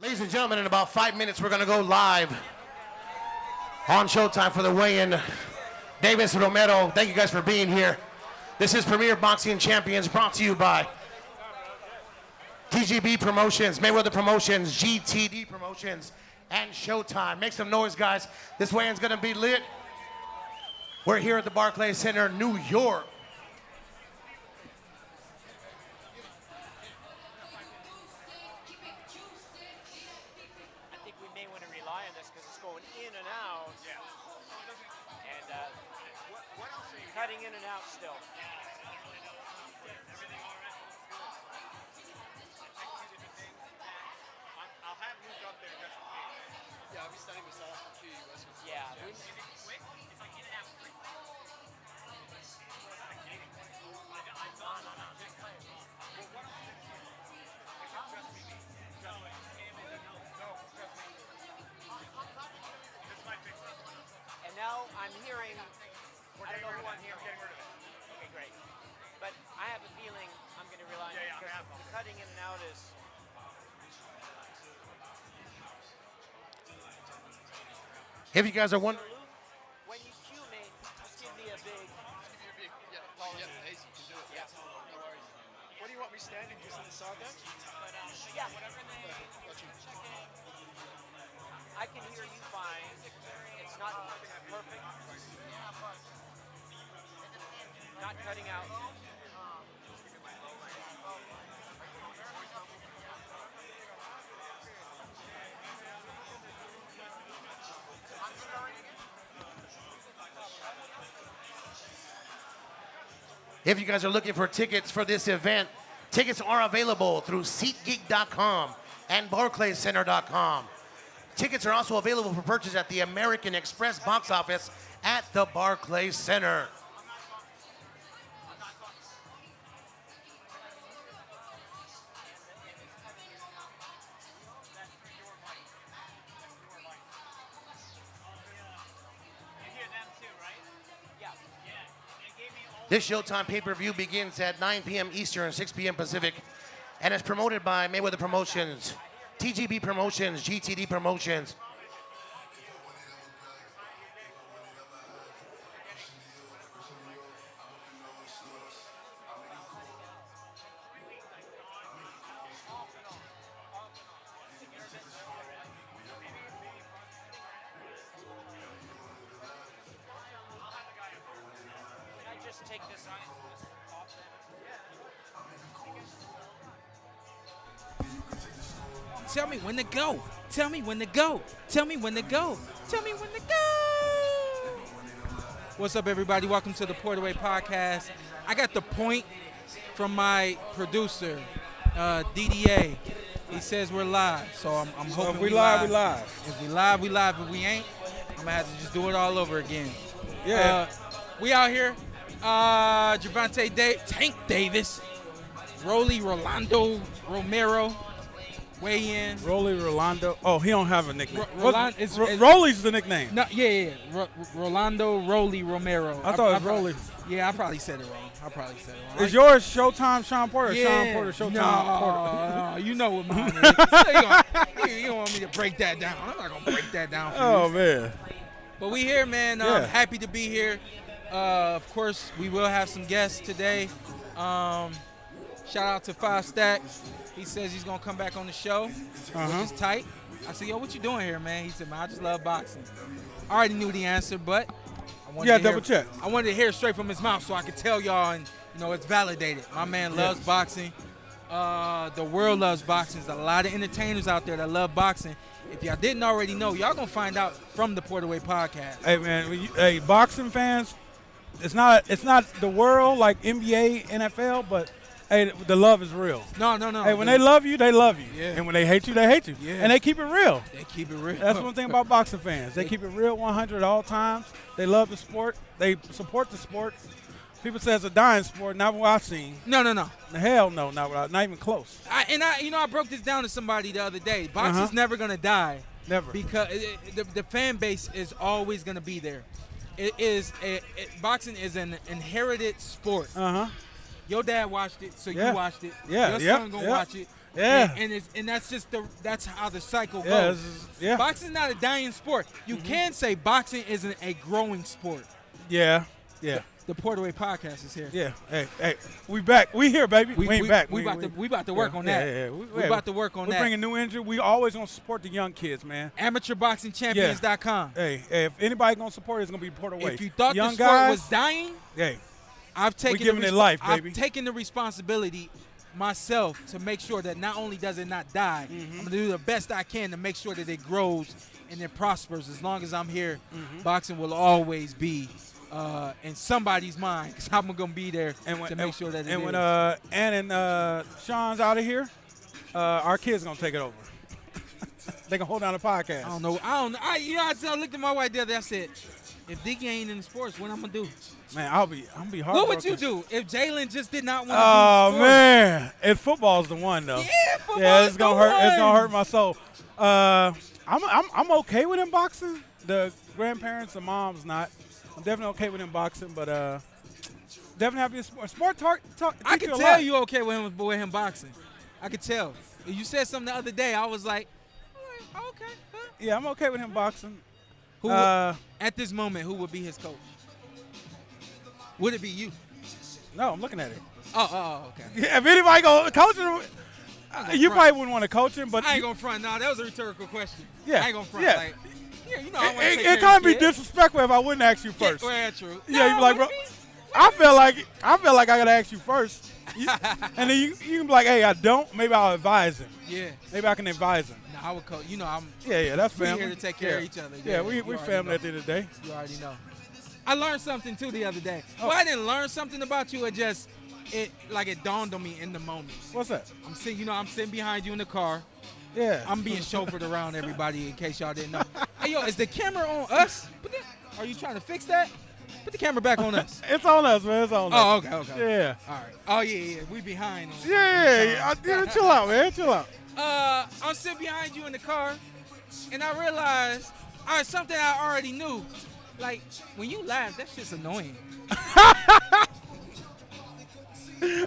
Ladies and gentlemen, in about 5 minutes, we're going to go live on Showtime for the weigh-in. Davis, Romero, thank you guys for being here. This is Premier Boxing Champions brought to you by TGB Promotions, Mayweather Promotions, GTD Promotions, and Showtime. Make some noise, guys. This weigh-in's going to be lit. We're here at the Barclays Center, New York. Cutting in and out still. I'll have Luke up there just in case. Yeah, I'll be studying this off for US. Yeah. Is it quick? It's like in and out quick. No. And now I'm hearing. I don't know who I'm hearing. Getting rid of it. Okay, great. But I have a feeling I'm going to rely on it because the cutting in and out is. If you guys are wondering. When you cue me, just give me a big. Hazy can do it. Yeah. No worries. What do you want me standing just on the side there? Yeah. Whatever they check in. I can hear you fine. It's not perfect. Not cutting out. If you guys are looking for tickets for this event, tickets are available through SeatGeek.com and BarclaysCenter.com. Tickets are also available for purchase at the American Express box office at the Barclays Center. This Showtime pay-per-view begins at 9 p.m. Eastern, 6 p.m. Pacific, and is promoted by Mayweather Promotions, TGB Promotions, GTD Promotions. Take this off. Tell me when to go. Tell me when to go. Tell me when to go. Tell me when to go. What's up, everybody? Welcome to the Welterweight podcast. I got the point from my producer, DDA. He says we're live, so I'm hoping if we live. We live. If we live, we live. If we ain't, I'm gonna have to just do it all over again. Yeah. We out here. Javante Tank Davis, Rolando Romero, weigh in. Rolando. Oh, he don't have a nickname. Rolly's the nickname. No, yeah. Rolando Romero. I thought it was Rolly. Yeah, I probably said it wrong. Is yours Showtime Shawn Porter? Yeah. Shawn Porter Showtime Porter. No, you know what mine is. You don't want me to break that down. I'm not gonna break that down for you. Oh man. But we here, man. Happy to be here. Of course, we will have some guests today. Shout out to 5 Stack. He says he's going to come back on the show, which is tight. I said, yo, what you doing here, man? He said, man, I just love boxing. I already knew the answer, but I wanted double check. I wanted to hear it straight from his mouth so I could tell y'all, and it's validated. My man loves boxing. The world loves boxing. There's a lot of entertainers out there that love boxing. If y'all didn't already know, y'all going to find out from the Welterweight podcast. Hey, man, boxing fans, it's not the world like NBA, NFL, but hey, the love is real. No. Hey, when they love you, they love you. Yeah. And when they hate you, they hate you. Yeah. And they keep it real. That's one thing about boxing fans. They keep it real 100 at all times. They love the sport. They support the sport. People say it's a dying sport. Not what I've seen. No. Hell no, not even close. I broke this down to somebody the other day. Boxing's never going to die. Never. Because the fan base is always going to be there. Boxing is an inherited sport. Uh-huh. Your dad watched it, so Yeah. you watched it. Yeah, Your son gonna watch it. Yeah. And that's just that's how the cycle Yeah, goes. yeah. Boxing's not a dying sport. You can say boxing isn't a growing sport. Yeah. Yeah. The Porterweight podcast is here. Yeah. Hey, we back. We here, baby. We ain't back. We about to work on that. Yeah. We about to work on that. We're bringing new energy. We always gonna support the young kids, man. AmateurBoxingChampions.com. Hey, if anybody gonna support it, it's gonna be Porterweight. If you thought young the sport guys, was dying, hey, I've taken giving it life, baby. I've taken the responsibility myself to make sure that not only does it not die, I'm gonna do the best I can to make sure that it grows and it prospers. As long as I'm here, boxing will always be in somebody's mind, because I'm gonna be there to make sure that it is. And when Ann and Shawn's out of here, our kids gonna take it over. They can hold down the podcast. I don't know. I looked at my wife the other day. I said, if Diggy ain't in the sports, what I'm gonna do? Man, I'm gonna be hard. What would you do if Jalen just did not want to do Oh sports? man, and football's the one though. Yeah, football. Yeah, it's gonna hurt. It's gonna hurt my soul. I'm okay with him boxing. The grandparents, the mom's not. I'm definitely okay with him boxing, but definitely happy in sport. Sport talk. I can tell you okay with him boxing. I could tell. You said something the other day. I was like, all right, okay. Huh? Yeah, I'm okay with him boxing. Who at this moment, who would be his coach? Would it be you? No, I'm looking at it. Oh, okay. Yeah, if anybody go coach him, you probably wouldn't want to coach him, but I ain't gonna front. Nah, that was a rhetorical question. Yeah, I ain't gonna front. yeah. Like, yeah, you know, I want to take it care kind of of be the kid. disrespectful if I wouldn't ask you first. Yeah, well, true. Yeah, you be like, bro. I feel like I gotta ask you first, and then you can be like, hey, I don't. Maybe I'll advise him. Yeah. Maybe I can advise him. Nah, I would coach. You know, I'm. Yeah, that's We family. here to take care of each other. Yeah, we you family know. at the end of the day. You already know. I learned something too the other day. Oh. Well, I didn't learn something about you. It dawned on me in the moment. What's that? I'm sitting behind you in the car. Yeah. I'm being chauffeured around everybody in case y'all didn't know. Hey, yo, is the camera on us? Are you trying to fix that? Put the camera back on us. It's on us, man. It's on us. Oh, okay. Yeah. All right. Oh, yeah. We behind. Yeah. Chill out, man. Chill out. I'm sitting behind you in the car, and I realized something I already knew. Like, when you laugh, that shit's annoying.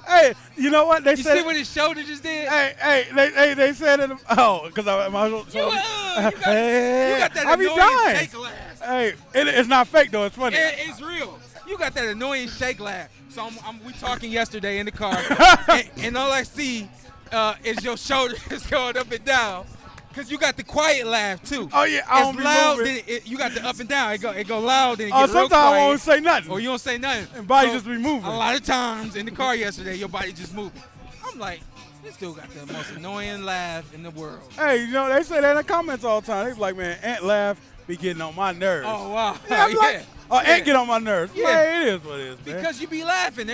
Hey, you know what? They You said see what his shoulder just did? they said it. Oh, because I my You got that I be annoying dying. shake laugh. Hey, it's not fake though. It's funny. It's real. You got that annoying shake laugh. So we talking yesterday in the car, and all I see is your shoulders going up and down. Cause you got the quiet laugh too. Oh yeah, I don't it's be loud. moving. Then you got the up and down. It go loud. Then it Oh, get real sometimes I quiet. won't say nothing. Or you don't say nothing. And body So, just be moving. A lot of times in the car yesterday, your body just moving. I'm like, this dude got the most annoying laugh in the world. Hey, you know they say that in the comments all the time. They be like, man, Ant laugh be getting on my nerves. Oh wow. Yeah, I'm like, Yeah. Ant get on my nerves. Yeah. Man, it is what it is, man. Because you be laughing.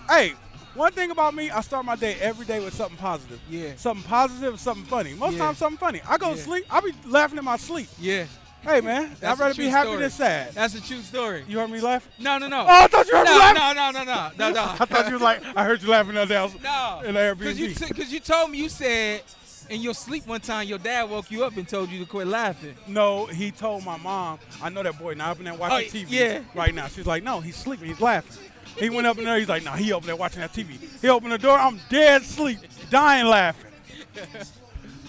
Hey, one thing about me, I start my day every day with something positive. Yeah. Something positive, something funny. Most Yeah. times something funny. I go to Yeah. sleep, I be laughing in my sleep. Yeah. Hey, man, That's I'd rather a true be happy story. than sad. That's a true story. You heard me laugh? No. Oh, I thought you heard me laugh. No. I thought you was like, I heard you laughing the other day. No. In the Airbnb. Because you told me, you said in your sleep one time your dad woke you up and told you to quit laughing. No, he told my mom, I know that boy now up in there watching TV yeah. right now. She's like, no, he's sleeping, he's laughing. He went up in there, he's like, no, he up there watching that TV. He opened the door, I'm dead asleep, dying laughing.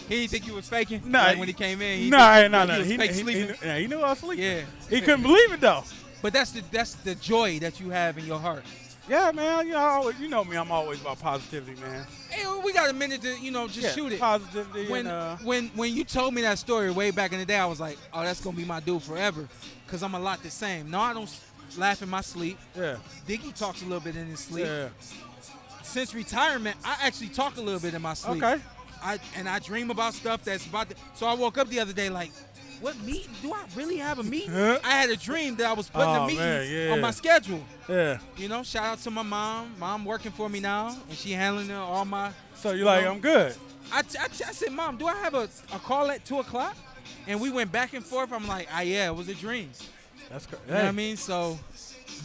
He didn't think you was faking? Nah, Like when he came in, he No. was fake sleeping? He knew I was sleeping. Yeah. He couldn't believe it though. But that's the joy that you have in your heart. Yeah, man. You know me. I'm always about positivity, man. Hey, we got a minute to just shoot it. Positivity. When you told me that story way back in the day, I was like, oh, that's gonna be my dude forever, cause I'm a lot the same. No, I don't laugh in my sleep. Yeah. Diggy talks a little bit in his sleep. Yeah. Since retirement, I actually talk a little bit in my sleep. Okay. I dream about stuff that's about to. So I woke up the other day like, what meeting? Do I really have a meeting? Huh? I had a dream that I was putting a meeting man, on my schedule. Yeah. You know, shout out to my mom. Mom working for me now, and she handling all my. So you're like, know, I'm good. I said, Mom, do I have a call at 2 o'clock? And we went back and forth. I'm like, yeah, it was a dream. That's good. You know what I mean? So,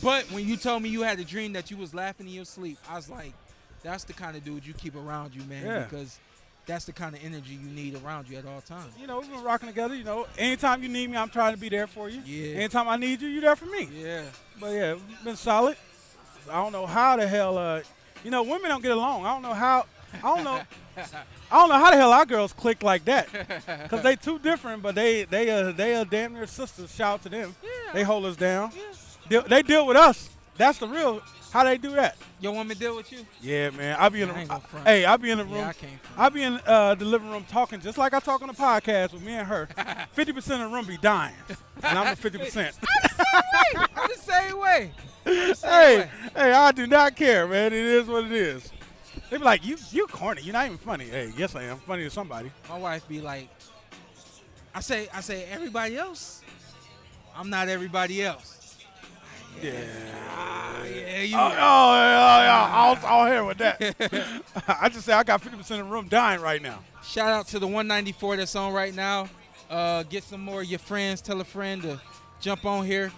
but when you told me you had a dream that you was laughing in your sleep, I was like, that's the kind of dude you keep around you, man, Yeah. because that's the kind of energy you need around you at all times. You know, we've been rocking together. You know, anytime you need me, I'm trying to be there for you. Yeah. Anytime I need you, you're there for me. Yeah. But yeah, it's been solid. I don't know how the hell, women don't get along. I don't know how. I don't know. I don't know how the hell our girls click like that. Cause they too different, but they are damn near sisters. Shout out to them. Yeah. They hold us down. Yeah. They deal with us. That's the real. How they do that? You want me to deal with you? Yeah, man. I be in I the ain't gonna front. hey, I be in the room. Yeah, I can't front. I be in the living room talking just like I talk on the podcast with me and her. 50% of the room be dying, and I'm the 50%. I'm the same way. Hey, I do not care, man. It is what it is. They be like, you corny. You're not even funny. Hey, yes I am. Funny to somebody. My wife be like, I say everybody else. I'm not everybody else. Yeah. Yeah, you. Yeah. I'll hear with that. I just say I got 50% of the room dying right now. Shout out to the 194 that's on right now. Get some more of your friends. Tell a friend to jump on here.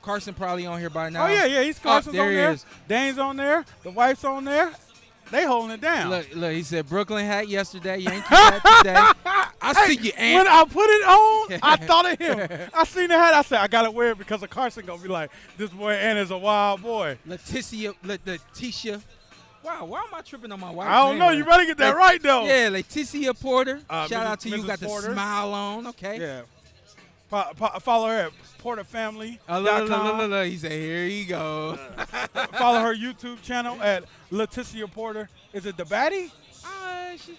Carson probably on here by now. Oh yeah, he's Carson's there on he there. is. Dane's on there. The wife's on there. They holding it down. Look, he said Brooklyn hat yesterday. Yankee hat today. I see you, Ant. When I put it on, I thought of him. I seen the hat. I said, I got to wear it because of Carson going to be like, this boy Ant is a wild boy. Leticia. Wow, why am I tripping on my wife? I don't know. You better get that right, though. Yeah, Leticia Porter. Shout out to you. Mrs. Got Porter. the smile on. Okay. Yeah. Follow her at Porter Family. Look. He said, here you go. Follow her YouTube channel at Leticia Porter. Is it the baddie? You. She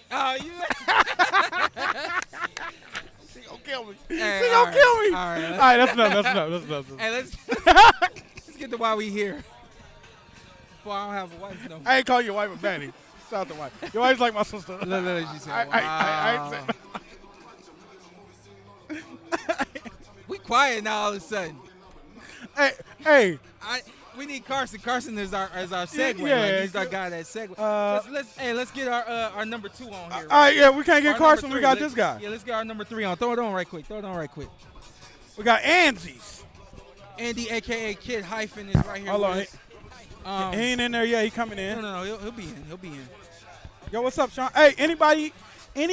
gonna kill me. Hey, She gonna kill me. All right. All right, that's enough. Hey, let's get to why we here. Before I don't have a wife, no. I ain't call your wife a baddie. Shout out to wife. Your wife's like my sister. Look, she said, wow. I ain't saying. We quiet now all of a sudden. Hey. We need Carson. Carson is our segue. Yeah, like, he's our guy that segue. Let's get our number 2 on here. All right, yeah, we can't get Our Carson. number We 3. got this guy. Yeah, let's get our number 3 on. Throw it on right quick. We got Anzies. Andy, a.k.a. Kid Hyphen, is right here Hold on. with us. He ain't in there yet. He coming in. No, he'll be in. He'll be in. Yo, what's up, Sean? Hey, anybody's in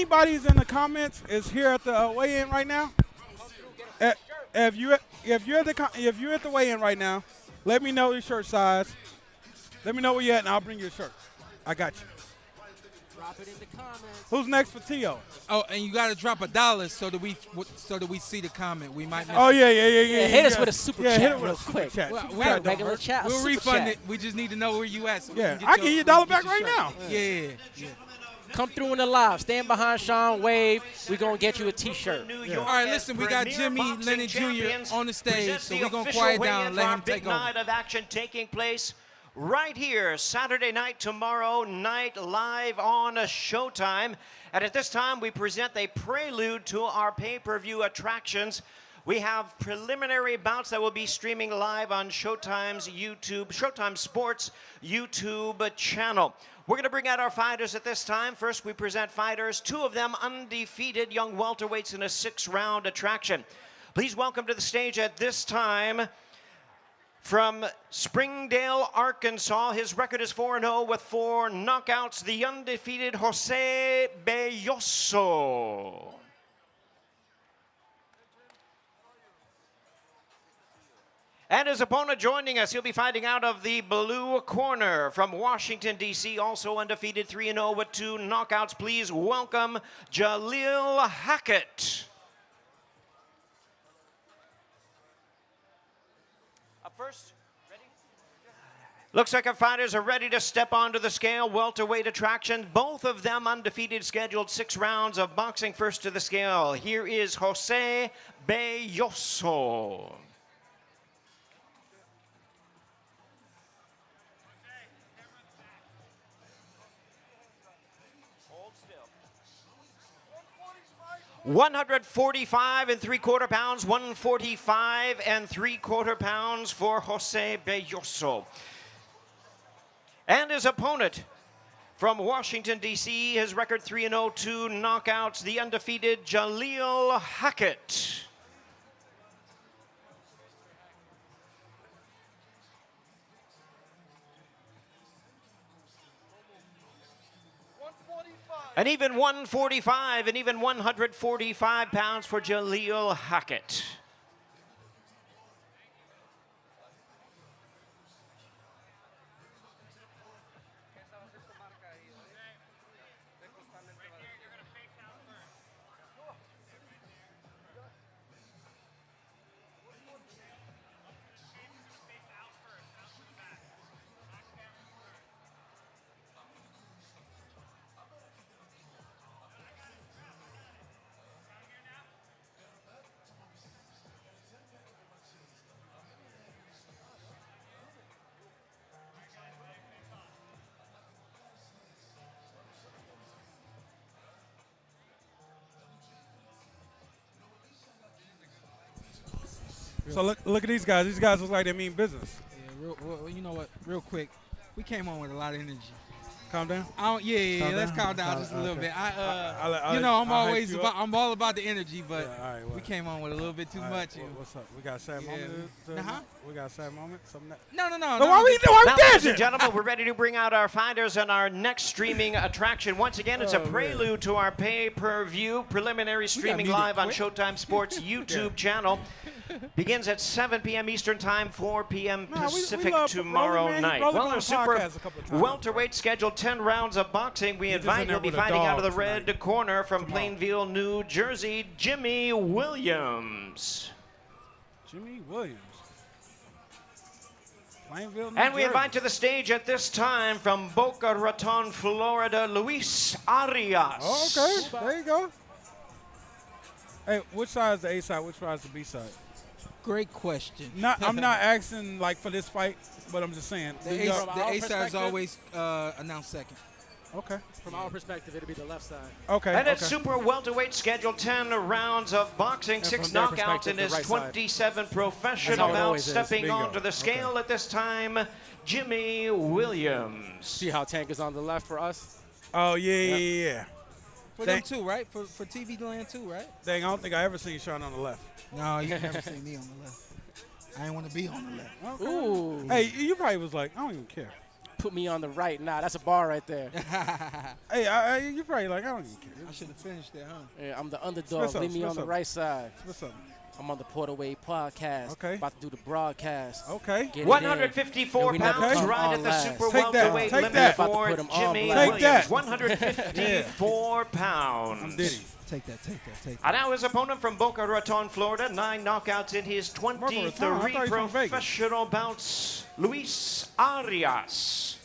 the comments is here at the weigh-in right now? If you're at the weigh-in right now, let me know your shirt size. Let me know where you're at, and I'll bring you a shirt. I got you. Drop it in the comments. Who's next for T.O.? Oh, and you got to drop $1 so that we see the comment. We might miss Oh, it. yeah. Hit us with a super hit chat it with real a super quick. chat. Well, Super we chat got don't Regular hurt. chat. We'll super refund chat. it. We just need to know where you at. So Yeah, we can I can get your dollar back your right shirt. now. Yeah. Come through in the live. Stand behind Sean. Wave. We're going to get you a T-shirt. All right, listen, we got Jimmy Lennon Jr. on the stage, so we're going to quiet down and let him take over. Night of action taking place right here, Saturday night, tomorrow night, live on Showtime. And at this time, we present a prelude to our pay-per-view attractions. We have preliminary bouts that will be streaming live on Showtime Sports YouTube channel. We're going to bring out our fighters at this time. First, we present fighters, 2 of them undefeated young welterweights in a 6-round attraction. Please welcome to the stage at this time, from Springdale, Arkansas, his record is 4-0 with 4 knockouts, the undefeated Jose Bellosso. And his opponent joining us, he'll be fighting out of the blue corner from Washington, D.C., also undefeated 3-0 with 2 knockouts. Please welcome Jaleel Hackett. Up first, ready? Looks like our fighters are ready to step onto the scale. Welterweight attraction, both of them undefeated, scheduled 6 rounds of boxing. First to the scale, here is Jose Bellosso. Hold still. 145 3/4 pounds, 145 3/4 pounds for Jose Bellosso. And his opponent from Washington, D.C., his record 3-0, 2 knockouts, the undefeated Jaleel Hackett. An even 145 and even 145 pounds for Jaleel Hackett. So look at these guys. These guys look like they mean business. Yeah, well, you know what? Real quick, we came on with a lot of energy. Calm down. Let's calm down just a little bit. I'm all about the energy, but we came on with a little bit too much. What's up? We got a sad moment. We got a sad moment. Something No. Why we Now, ladies and gentlemen, we're ready to bring out our fighters and our next streaming attraction. Once again, it's a prelude to our pay-per-view preliminary streaming live on Showtime Sports YouTube channel. Begins at 7 p.m. Eastern Time, 4 p.m. Pacific tomorrow night. Well, our super welterweight scheduled 10 rounds of boxing. We invite you'll be fighting out of the red corner from Plainville, New Jersey, Jimmy Williams. Jimmy Williams. Plainville, New And we Jersey. invite to the stage at this time from Boca Raton, Florida, Luis Arias. Oh, okay. There you go. Hey, which side is the A side? Which side is the B side? Great question. I'm not asking like for this fight, but I'm just saying. The A side is always announced second. Okay. From our perspective, it'll be the left side. Okay. And it's super welterweight scheduled 10 rounds of boxing, 6 from their knockouts in perspective, his the right side. 27 That's professional how it bouts. always is. Stepping Bingo. onto the scale at this time, Jimmy Williams. See how Tank is on the left for us? Oh yeah. For them too, right? For TV land too, right? Dang, I don't think I ever seen Shawn on the left. No, you never seen me on the left. I didn't want to be on the left. Okay. Ooh. Hey, you probably was like, I don't even care. Put me on the right. Nah, that's a bar right there. Hey, you probably like, I don't even care. I should have finished that, huh? Yeah, I'm the underdog. Spit Leave me something, on the spit right side. What's up? I'm on the Porterweight podcast. Okay. About to do the broadcast. Okay. Get it in. 154 And we never pounds come right on at the last. super Take that, welterweight take limit that. for About to put him on Jimmy blast. Take that. Williams. 154 pounds. I'm Diddy. Take that. And now his opponent from Boca Raton, Florida, 9 knockouts in his Raton? I 23 thought he was from Vegas. professional bouts, Luis Arias.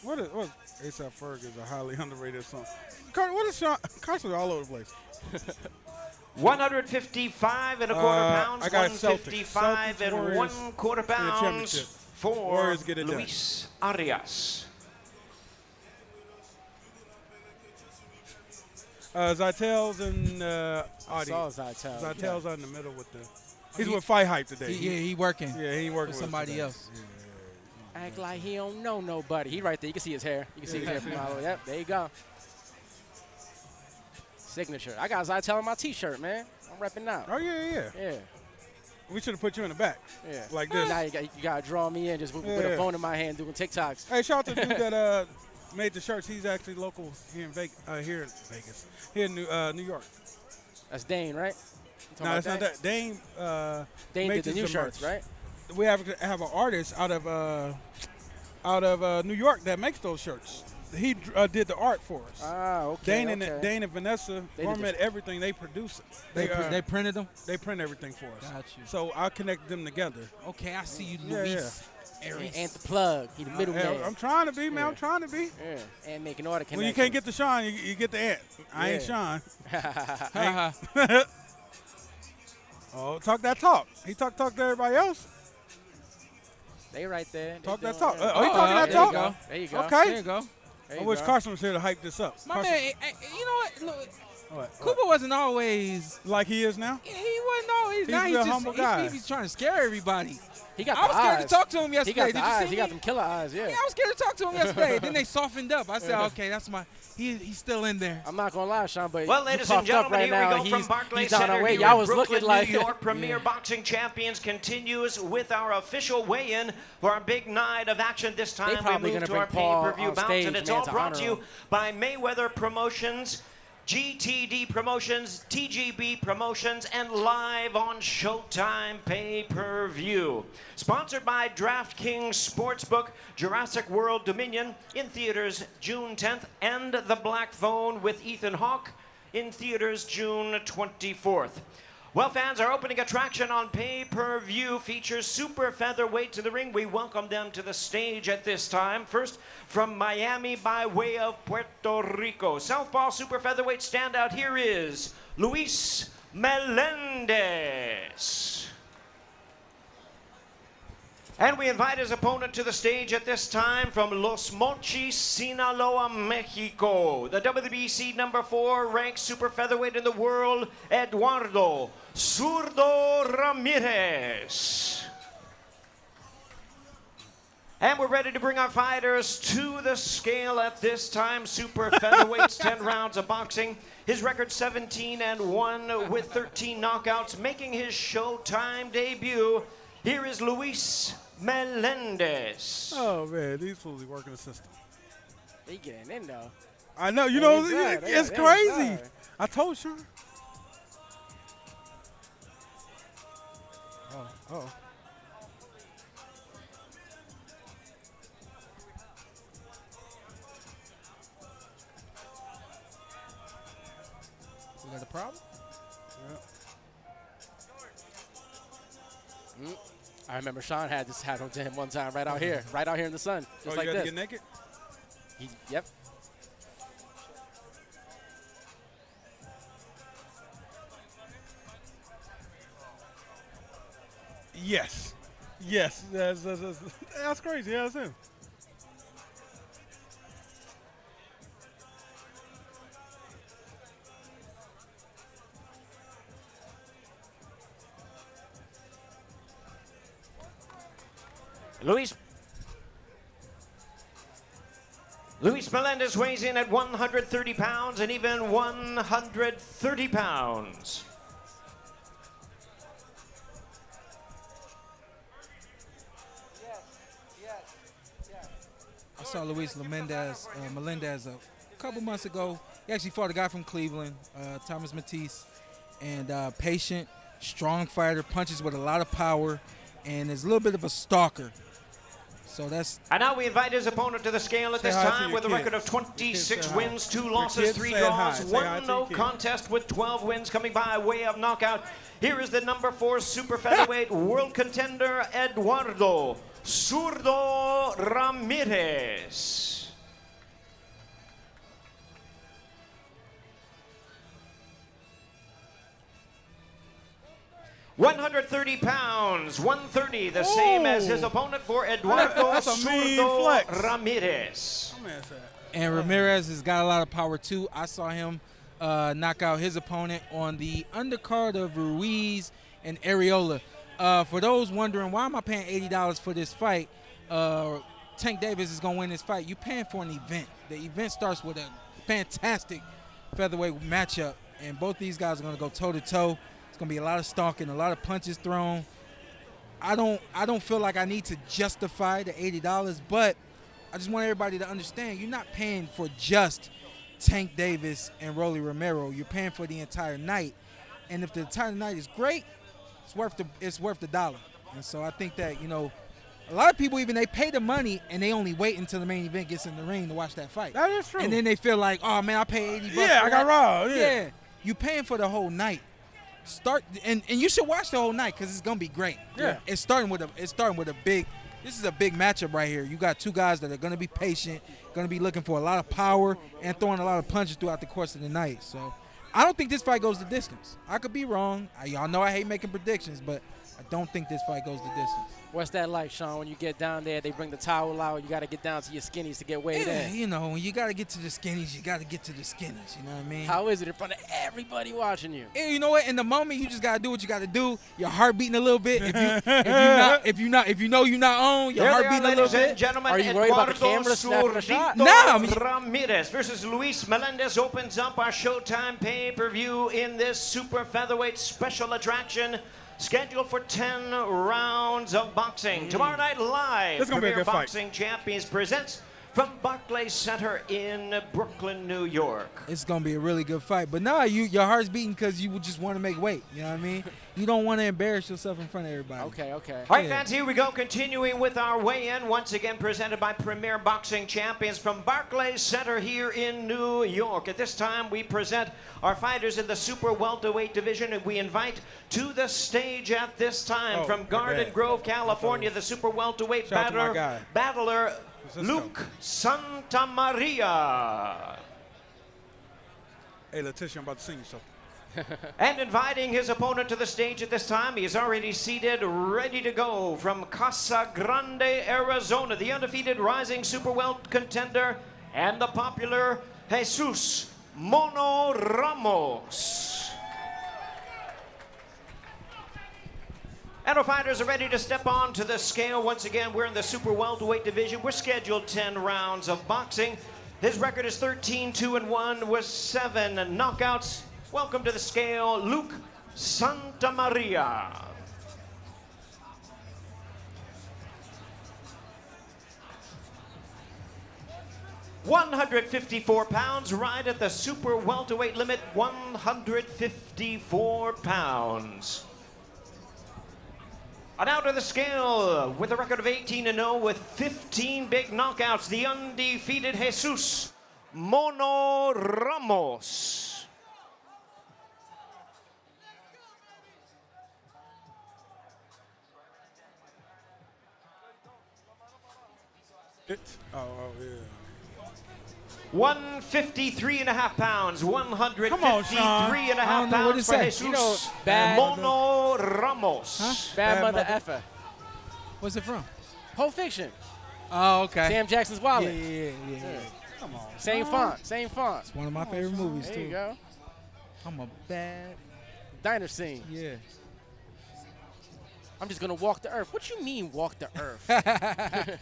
What A$AP Ferg is a highly underrated song. What is Shawn? Carson all over the place. 155 and a quarter pounds, I got 155 Celtics, and Warriors 1 quarter in the pounds championship. for Warriors get it done. Luis Arias. Zittel's and Audi. Saw Zittel. Zittel's in the middle with the. He's with FightHype today. He working. Yeah, he working with somebody today. else. Act like he don't know nobody. He right there. You can see his hair. You can see his hair from all the way. Yep, there you go. Signature. I got Zittel on my T-shirt, man. I'm repping now. Oh yeah. Yeah. We should have put you in the back. Yeah. Like this. Now you got to draw me in just with a phone in my hand doing TikToks. Hey, shout out to the dude that made the shirts. He's actually local here in Vegas. Here in New York. That's Dane, right? No, it's not that. Dane. Dane makes did the new us shirts, merch. right? We have an artist out of New York that makes those shirts. He did the art for us. Ah, okay. Dane and Vanessa, They did Gourmet, the- everything, they produce it. They printed them? They print everything for us. Got you. So I connect them together. Okay, I see you, Yeah, Luis. And the plug. He the middleman. I'm trying to be, man. Yeah. I'm trying to be. Yeah. And making all the connections. When you can't get the Shawn, you get the Ant. I ain't Yeah. Shawn. Oh, talk that talk. He talk to everybody else. They right there. They Talk that doing talk. it. Oh, you talking that there you talk? go. There you go. Okay. There you go. There I you wish go. Carson was here to hype this up. My Carson, man, you know what? Look, what? Cooper wasn't always. Like he is now? He wasn't always. He's Now a he's real just humble guy. He's trying to scare everybody. He got I the was scared eyes. to talk to him He yesterday. got Did the you eyes. see He got me? them killer eyes, yeah. Yeah, I was scared to talk to him yesterday. Then they softened up. I said, okay, that's my. He's still in there. I'm not going to lie, Sean, but Well, you ladies and puffed up gentlemen, right here we now. go from Barlays He's down Center our way. here Y'all in was Brooklyn, looking like New York. Premier Boxing Champions continues with our official weigh-in for our big night of action. This time probably we move gonna to bring our Paul pay-per-view on bouts, stage, and it's man, all to brought to honor you him. by Mayweather Promotions, GTD Promotions, TGB Promotions, and live on Showtime pay-per-view. Sponsored by DraftKings Sportsbook, Jurassic World Dominion, in theaters June 10th, and The Black Phone with Ethan Hawke, in theaters June 24th. Well, fans, our opening attraction on pay-per-view features super featherweight to the ring. We welcome them to the stage at this time. First, from Miami by way of Puerto Rico, Southpaw super featherweight standout, here is Luis Melendez. And we invite his opponent to the stage at this time from Los Mochis, Sinaloa, Mexico. The WBC number 4 ranked super featherweight in the world, Eduardo Zurdo Ramirez. And we're ready to bring our fighters to the scale at this time. Super featherweights, 10 rounds of boxing. His record 17-1 with 13 knockouts, making his Showtime debut. Here is Luis Melendez. Oh man, these fools be working the system. They getting in though. I know, you know, it's crazy. inside. I told you. Oh. We got a problem? I remember Shawn had this hat on to him one time right out here in the sun, just like you this. Get naked? Yep. Yes. That's crazy. Yeah, that's him. Luis Melendez weighs in at 130 pounds and even 130 pounds. I saw Luis Melendez a couple months ago. He actually fought a guy from Cleveland, Thomas Matisse, and patient, strong fighter, punches with a lot of power, and is a little bit of a stalker. So that's. And now we invite his opponent to the scale at this hi to time your with a record of kids. 26 wins, 2 Your losses, kids 3 saying hi. draws, Say hi 1 to no your kids. contest with 12 wins coming by way of knockout. Here is the number 4 super featherweight world contender, Eduardo Zurdo Ramirez. 130 pounds, 130, the same as his opponent for Eduardo That's a mean Zurdo flex. Ramirez. My man said. And Ramirez has got a lot of power too. I saw him knock out his opponent on the undercard of Ruiz and Areola. For those wondering, why am I paying $80 for this fight? Tank Davis is going to win this fight. You're paying for an event. The event starts with a fantastic featherweight matchup, and both these guys are going to go toe-to-toe. It's going to be a lot of stalking, a lot of punches thrown. I don't feel like I need to justify the $80, but I just want everybody to understand you're not paying for just Tank Davis and Rolly Romero. You're paying for the entire night, and if the entire night is great, it's worth the dollar. And so I think that, you know, a lot of people, even they pay the money and they only wait until the main event gets in the ring to watch that fight. That is true. And then they feel like, oh man, I paid $80. Yeah, I got robbed. Yeah, you paying for the whole night. And you should watch the whole night because it's gonna be great. Yeah. It's starting with a big. This is a big matchup right here. You got two guys that are gonna be patient, gonna be looking for a lot of power and throwing a lot of punches throughout the course of the night. So I don't think this fight goes the distance. I could be wrong. Y'all know I hate making predictions, but I don't think this fight goes the distance. What's that like, Shawn? When you get down there, they bring the towel out. You got to get down to your skinnies to get weighed in. You know, when you got to get to the skinnies, you got to get to the skinnies. You know what I mean? How is it in front of everybody watching you? And you know what? In the moment, you just got to do what you got to do. Your heart beating a little bit. If you know you're not on, your heart beating a little ladies and bit. gentlemen, Are you worried about the camera snapping a shot? Eduardo Ramirez versus Luis Melendez opens up our Showtime pay-per-view in this super featherweight special attraction. Scheduled for 10 rounds of boxing. Tomorrow night live, It's gonna be a Premier good fight. Boxing Champions presents from Barlays Center in Brooklyn, New York. It's going to be a really good fight. But no, your heart's beating because you would just want to make weight. You know what I mean? You don't want to embarrass yourself in front of everybody. Okay. All right, Yeah. fans, here we go. Continuing with our weigh-in, once again presented by Premier Boxing Champions from Barclays Center here in New York. At this time, we present our fighters in the super welterweight division, and we invite to the stage at this time from Garden bad. Grove, California, the super welterweight Shout out to my guy. battler Francisco. Luke Santamaria. Hey, Letitia, I'm about to sing you something. And inviting his opponent to the stage at this time, he is already seated, ready to go from Casa Grande, Arizona, the undefeated rising super welter contender and the popular Jesus Mono Ramos. And our fighters are ready to step on to the scale. Once again, we're in the super welterweight division. We're scheduled 10 rounds of boxing. His record is 13-2-1 with 7 knockouts. Welcome to the scale, Luke Santamaria. £154, right at the super welterweight limit, 154 pounds. And out of the scale, with a record of 18-0 with 15 big knockouts, the undefeated Jesus Mono Ramos. Oh, yeah. 153.5 pounds, 153.5 I don't know what pounds it for says. Jesus You know, bad- Mono Ramos. Huh? Bad Bad mother mother- effer. What's it from? Pulp Fiction. Oh, okay. Sam Jackson's Yeah, wallet. yeah. Come on. Same font. Same font. It's one of my favorite movies, There too. you go. I'm a bad, Diner scene. yeah. I'm just gonna walk the earth. What you mean walk the earth?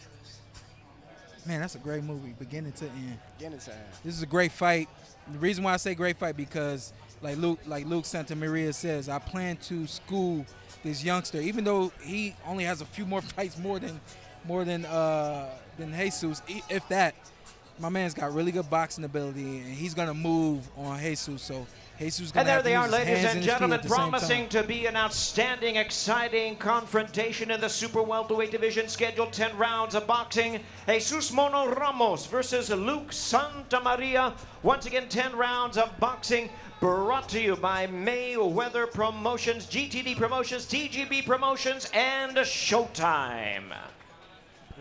Man, that's a great movie, beginning to end. Get into it. This is a great fight. The reason why I say great fight because, like Luke Santamaria says, I plan to school this youngster, even though he only has a few more fights more than Jesus, if that. My man's got really good boxing ability, and he's gonna move on Jesus. So Jesus gonna And there have to they use are, his ladies hands and and his feet gentlemen, at the same promising time. to be an outstanding, exciting confrontation in the super welterweight division. Scheduled 10 rounds of boxing. Jesus Mono Ramos versus Luke Santamaria. Once again, 10 rounds of boxing. Brought to you by Mayweather Promotions, GTD Promotions, TGB Promotions, and Showtime.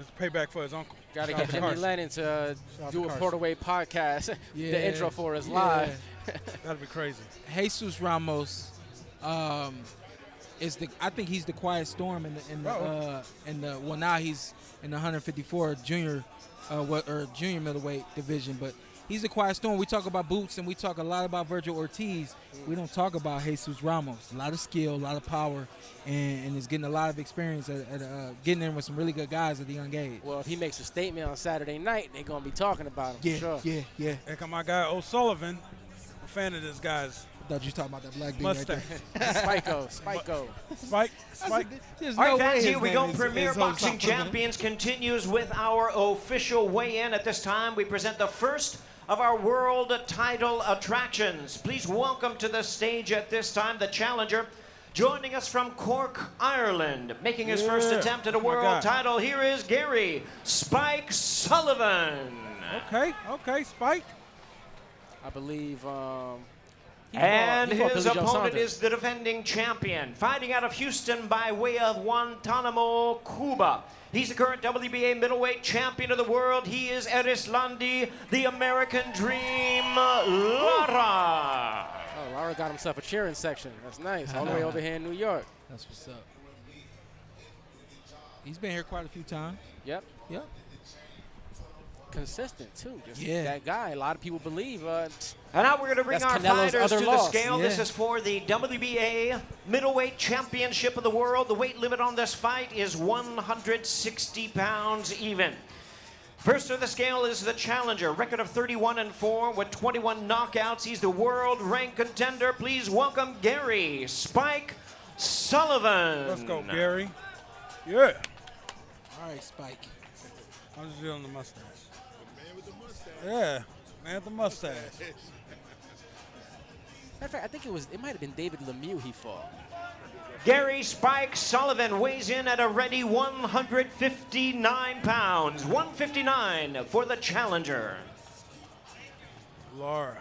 It's payback for his uncle. Gotta Shout out get to Jimmy Carson. Lennon to out do to a Carson. Porterweight podcast. Yeah. The intro for us Yeah. live. That'd be crazy. Jesus Ramos is I think he's the quiet storm well now he's in the 154 junior junior middleweight division, but he's the quiet storm. We talk about Boots and we talk a lot about Virgil Ortiz. We don't talk about Jesus Ramos. A lot of skill, a lot of power, and is getting a lot of experience at getting in with some really good guys at the young age. Well, if he makes a statement on Saturday night, they're gonna be talking about him Yeah, for sure. yeah. Here come my guy O'Sullivan. I'm a fan of this guy's I thought you were talking about that black dude right mustache. there. Spiko. Spike. There's All right, no way fans, his here we name go. is Premier Boxing O'Sullivan. Champions continues with our official weigh-in. At this time, we present the first of our world title attractions. Please welcome to the stage at this time the challenger, joining us from Cork, Ireland, making his first Yeah. attempt at a My world guy. title. Here is Gary Spike Sullivan. Okay, Spike. I believe. And he fought his Billy Joe opponent Saunders. is the defending champion, fighting out of Houston by way of Guantanamo, Cuba. He's the current WBA middleweight champion of the world. He is Arislandi, the American Dream, Lara. Oh, Lara got himself a cheering section. That's nice. All the way over here in New York. That's what's up. He's been here quite a few times. Yep. Yep. Consistent too. Just Yeah. that guy. A lot of people believe. And now we're going to bring That's our Canelo's fighters other to the loss. scale. This Yeah. is for the WBA middleweight championship of the world. The weight limit on this fight is 160 pounds even. First to the scale is the challenger, record of 31-4 with 21 knockouts. He's the world ranked contender. Please welcome Gary Spike Sullivan. Let's go, Gary. Yeah. All right, Spike. I'm just feeling the mustache. Yeah, man with the mustache. Matter of fact, I think it might have been David Lemieux he fought. Gary Spike Sullivan weighs in at a ready 159 pounds. 159 for the challenger. Laura.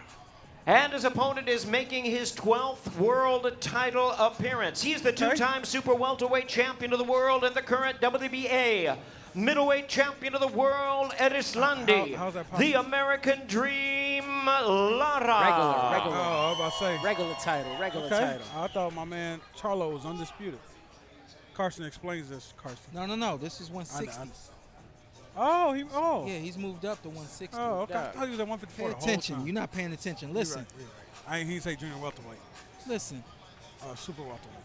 And his opponent is making his 12th world title appearance. He's the two-time super welterweight champion of the world and the current WBA middleweight champion of the world, Arislandi, How's that possible? the American Dream, Lara. Regular. Oh, I was about to say. Regular title. Okay. I thought my man Charlo was undisputed. Carson explains this, Carson. No. This is 160. Yeah, he's moved up to 160. Oh, okay. Yeah. I thought he was at 154 Pay the whole attention. time. You're not paying attention. You're Listen. right, you're right. He didn't say junior welterweight. Listen. Super welterweight.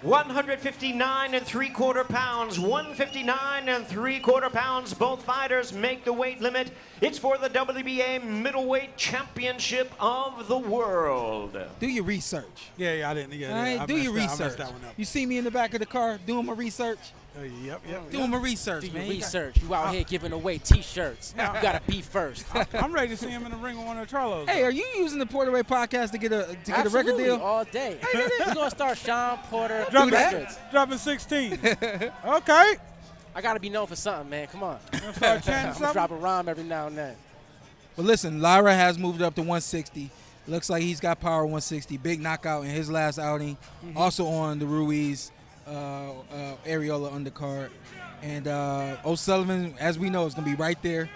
159 3/4 pounds, 159 3/4 pounds. Both fighters make the weight limit. It's for the WBA middleweight championship of the world. Do your research. Yeah, I didn't. Yeah, All right, do your I messed research. that one up. You see me in the back of the car doing my research? Yep. Doing my research, Do man. your research. You out here giving away T-shirts. You gotta be first. I'm ready to see him in the ring with one of the Charlos. Hey, are you using the Porterweight podcast to get a record Absolutely, deal? all day. We're gonna start Shawn Porter dropping, dropping 16. Okay. I gotta be known for something, man. Come on. Gonna start chanting I'm gonna something. drop a rhyme every now and then. But listen, Lara has moved up to 160. Looks like he's got power 160. Big knockout in his last outing. Also on the Ruiz Areola undercard. And O'Sullivan, as we know, is going to be right there.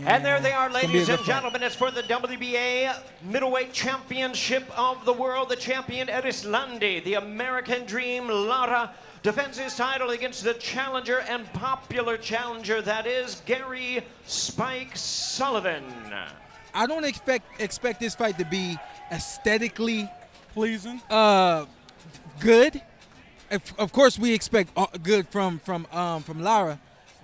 And there they are, it's gonna be a ladies good and fight. gentlemen. It's for the WBA middleweight championship of the world. The champion, Erislandi, the American Dream, Lara, defends his title against the challenger and popular challenger, that is Gary Spike Sullivan. I don't expect this fight to be aesthetically Pleasing. good. Of course, we expect good from Lara,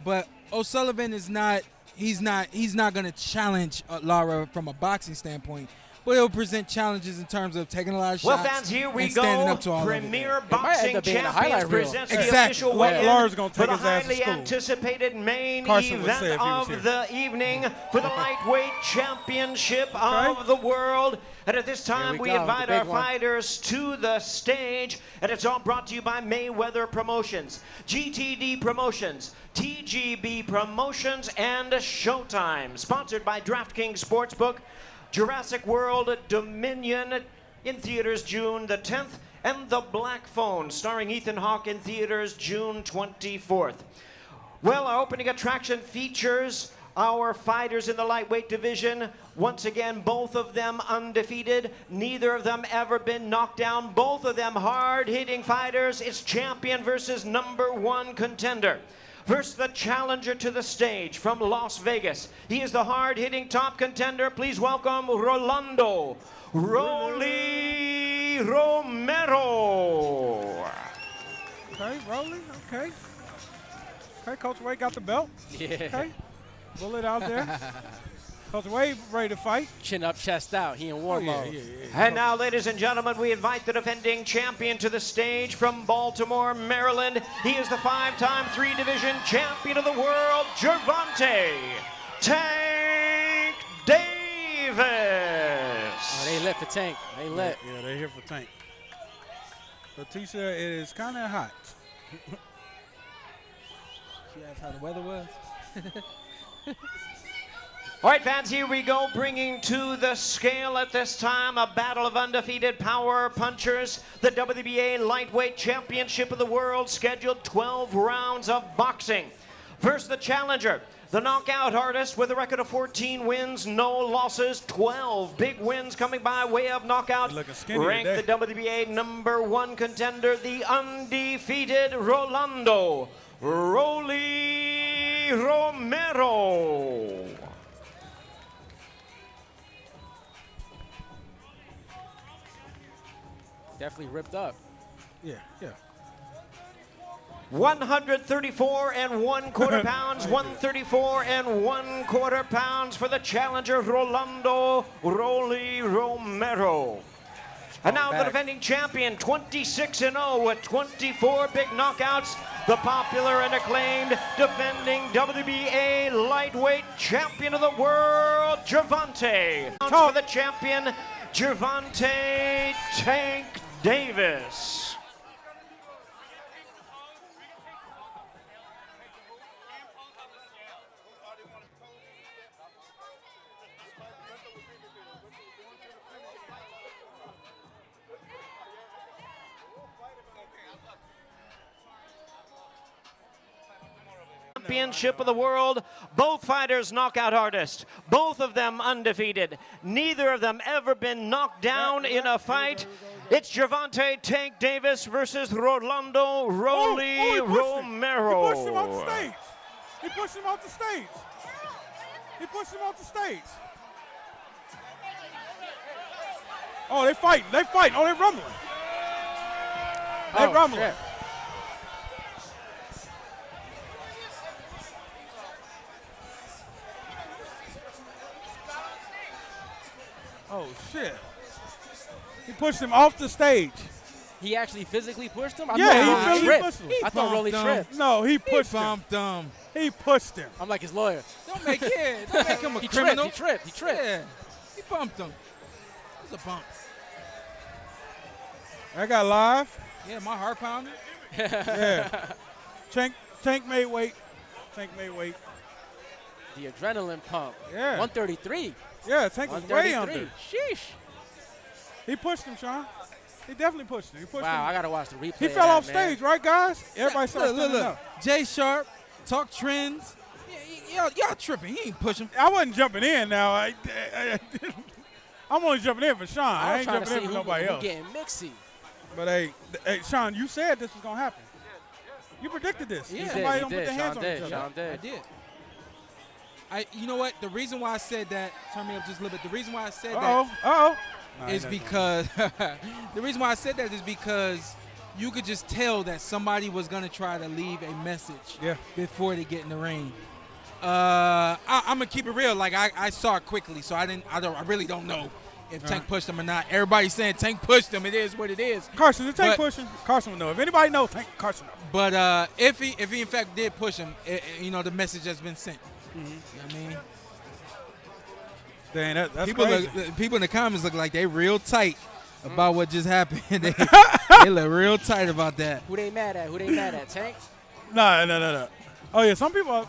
but O'Sullivan is not. He's not going to challenge Lara from a boxing standpoint, but he'll present challenges in terms of taking a lot of shots. Well, fans, here we and standing go. up to all of it. Premier might end Boxing up being a Champions highlight reel. presents Exactly. the official weigh-in Lara's gonna for take the his ass to highly school. anticipated main Carson would say if event he was of here. the evening for the lightweight championship of the world. And at this time, Here we we go, invite the big our one. fighters to the stage. And it's all brought to you by Mayweather Promotions, GTD Promotions, TGB Promotions, and Showtime. Sponsored by DraftKings Sportsbook, Jurassic World Dominion in theaters June the 10th, and The Black Phone, starring Ethan Hawke, in theaters June 24th. Well, our opening attraction features our fighters in the lightweight division. Once again, both of them undefeated. Neither of them ever been knocked down. Both of them hard-hitting fighters. It's champion versus #1 contender. First, the challenger to the stage from Las Vegas. He is the hard-hitting top contender. Please welcome Rolando Rolly Romero. Okay, rolling. Okay. Okay, Coach Wade got the belt. Yeah. Okay. Bullet out there. Coach Wade ready to fight. Chin up, chest out. He in war mode. And now, ladies and gentlemen, we invite the defending champion to the stage from Baltimore, Maryland. He is the 5-time 3-division champion of the world, Gervonta Tank Davis. Oh, they lit for Tank. They lit. Yeah, they're here for Tank. Leticia, it is kind of hot. She asked how the weather was. All right, fans, here we go, bringing to the scale at this time a battle of undefeated power punchers. The WBA Lightweight Championship of the World, scheduled 12 rounds of boxing. First, the challenger, the knockout artist with a record of 14 wins, no losses, 12 big wins coming by way of knockout. Looking skinny Ranked today. the WBA #1 contender, the undefeated Rolando Rolly Romero. Definitely ripped up. Yeah. 134 1/4 pounds, 134 1/4 pounds for the challenger, Rolando Rolly Romero. And now the back. defending champion, 26-0 with 24 big knockouts, the popular and acclaimed defending WBA lightweight champion of the world, Gervonta. For the champion, Gervonta Tank Davis. Championship of the World. Both fighters knockout artists. Both of them undefeated. Neither of them ever been knocked down in a fight. It's Gervonta Tank Davis versus Rolando Rolly Romero. He pushed him off the stage. He pushed him off the stage. He pushed him off the stage. Oh, they fighting. They fighting. Oh, they rumbling. They rumbling. Shit. Oh, shit. He pushed him off the stage. He actually physically pushed him? Yeah, he thought physically tripped. pushed him. I thought Rolly tripped. No, he pushed him. Bumped him. He pushed him. I'm like his lawyer. Don't make him a He criminal. tripped. He tripped. Yeah, he bumped him. It was a bump. I got live. Yeah, my heart pounding. Yeah. Tank made weight. Tank made weight. The adrenaline pump. Yeah. 133. Yeah, Tank was way under. Sheesh. He pushed him, Sean. He definitely pushed him. He pushed Wow, him. I got to watch the replay. He of fell that, off man. stage, right, guys? Everybody started Look. standing up. Jay Sharp, talk trends. Y'all tripping. He ain't pushing. I wasn't jumping in now. I'm only jumping in for Sean. I I was ain't trying to jumping see in for nobody who else. getting mixy. But hey, Sean, you said this was gonna happen. You predicted this. He Somebody did. don't put their hands on each other. Sean I did. did. You know what? The reason why I said that, turn me up just a little bit. The reason why I said that is because the reason why I said that is because you could just tell that somebody was gonna try to leave a message before they get in the ring. I'm gonna keep it real. Like I saw it quickly, so I really don't know if Tank pushed him or not. Everybody's saying Tank pushed him. It is what it is. Carson, is Tank pushing? Carson will know. If anybody knows, Carson knows. But if he in fact did push him, the message has been sent. You know what I mean? Dang, that's people crazy. people in the comments look like they real tight about what just happened. they look real tight about that. Who they mad at? Who they mad at? Tank? No. Oh yeah, some people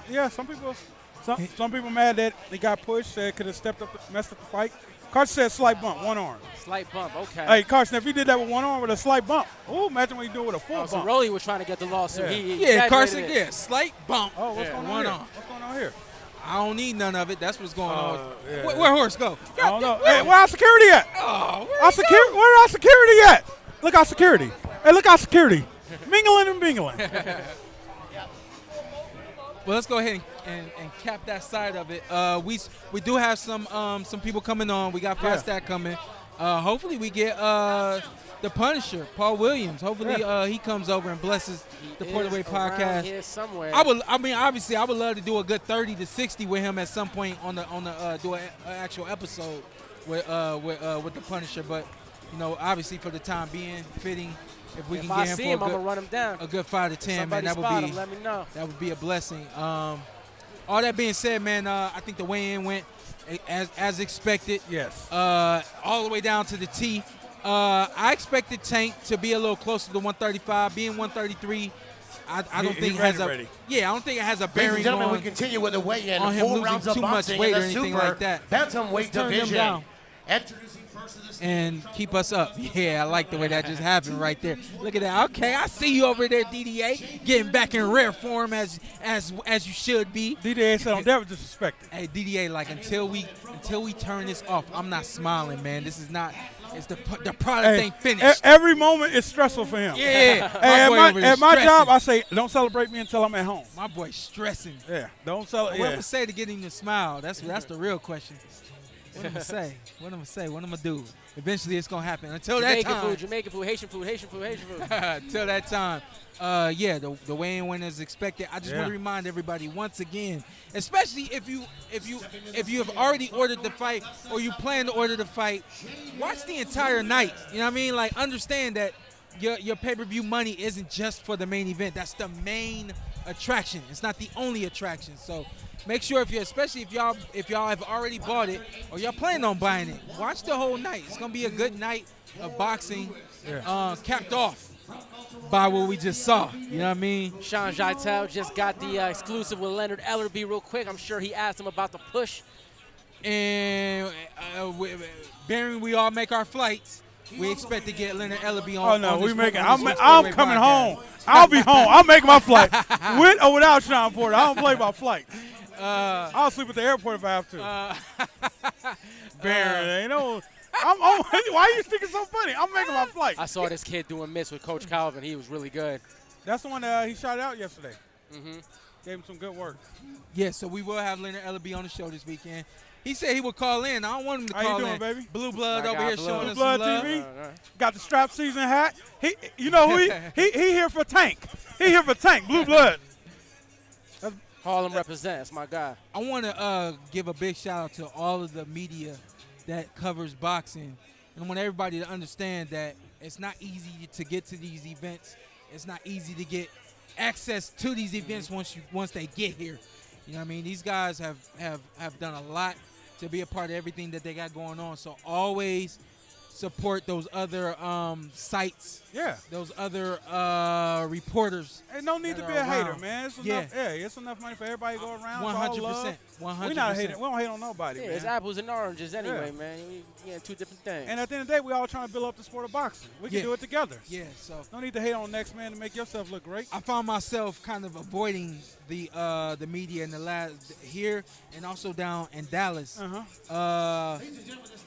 mad that they got pushed. Said could have stepped up, messed up the fight. Carson said slight bump, one arm. Slight bump, okay. Hey Carson, if you did that with one arm with a slight bump, imagine when you do it with a full Oh, so bump. Rolly was trying to get the lawsuit. Yeah. He Yeah, Carson. exaggerated it. Yeah, slight bump. Oh, what's going on one here? arm. What's going on here? I don't need none of it. That's what's going on. yeah. Where horse go? I don't know. Hey, where our security at? Oh, Where our security at? Look our security. Hey, look our security. Mingling and bingling. Well, let's go ahead and cap that side of it. We do have some people coming on. We got FightStat coming. Hopefully we get the Punisher, Paul Williams. Hopefully he comes over and blesses the Welterweight podcast. Here somewhere. Obviously I would love to do a good 30 to 60 with him at some point on the do an actual episode with the Punisher. But obviously for the time being, fitting. If we If can I get see him him, for I'm gonna run him down. a good 5 to 10, man, Somebody that spot would him, let me know. That would be a blessing. All that being said, man, I think the weigh-in went as expected. Yes. All the way down to the T. I expected Tank to be a little closer to 135, being 133. I don't think it has ready. I don't think it has a Ladies bearing and gentlemen, on, we continue with the weigh-in. on him 4 losing rounds of too much boxing weight in or the anything super like that. bantamweight Let's turn him division. down. Introducing first to the stage. and keep us up. Yeah, I like the way that just happened right there. Look at that. Okay, I see you over there, DDA, getting back in rare form as you should be. DDA said I'm never disrespected. Hey, DDA, like until we turn this off, I'm not smiling, man. This is not. It's the product ain't finished. Every moment is stressful for him. Yeah. Hey, at my job, I say don't celebrate me until I'm at home. My boy's stressing. Yeah, don't celebrate. What I'm gonna say to get him to smile? That's the real question. What I'm gonna say? What I'm gonna say? What I'm gonna do? Eventually, it's gonna happen. Until that time. Jamaican food, Haitian food. Until that time, the weigh-in win is expected. I just want to remind everybody once again, especially if you have already ordered the fight or you plan to order the fight, watch the entire night. You know what I mean? Like, understand that your pay-per-view money isn't just for the main event. That's the main attraction. It's not the only attraction. So make sure especially if y'all have already bought it or y'all planning on buying it, watch the whole night. It's gonna be a good night of boxing, capped off by what we just saw. You know what I mean? Sean Zittel just got the exclusive with Leonard Ellerby real quick. I'm sure he asked him about the push. And bearing we all make our flights, we expect to get Leonard Ellaby on. Oh no, on we this- making. on this I'm featherweight coming podcast. home. I'll be home. I'll make my flight with or without Shawn Porter. I don't play by flight. I'll sleep at the airport if I have to. Baron, why are you speaking so funny? I'm making my flight. I saw this kid doing mitts with Coach Calvin. He was really good. That's the one he shot out yesterday. Gave him some good work. Yeah, so we will have Leonard Ellaby on the show this weekend. He said he would call in. I don't want him to How you call doing, in. baby? Blue Blood I over got here Blue. showing Blue us Blood some love. TV. Got the strap season hat. You know who he here for Tank. He here for Tank. Blue Blood. Harlem represents, my guy. I want to give a big shout out to all of the media that covers boxing. And I want everybody to understand that it's not easy to get to these events. It's not easy to get access to these events once they get here. You know what I mean? These guys have done a lot to be a part of everything that they got going on. So always support those other sites. Yeah. Those other reporters. Ain't no need to be a hater, man. It's enough. Yeah. It's enough money for everybody to go around. 100%. 100%. We not hating. We don't hate on nobody, Yeah, man. it's apples and oranges anyway, Yeah. man. We two different things. And at the end of the day, we all trying to build up the sport of boxing. We can Yeah. do it together. Yeah, so No need to hate on the next man to make yourself look great. I found myself kind of avoiding the media in the last here and also down in Dallas.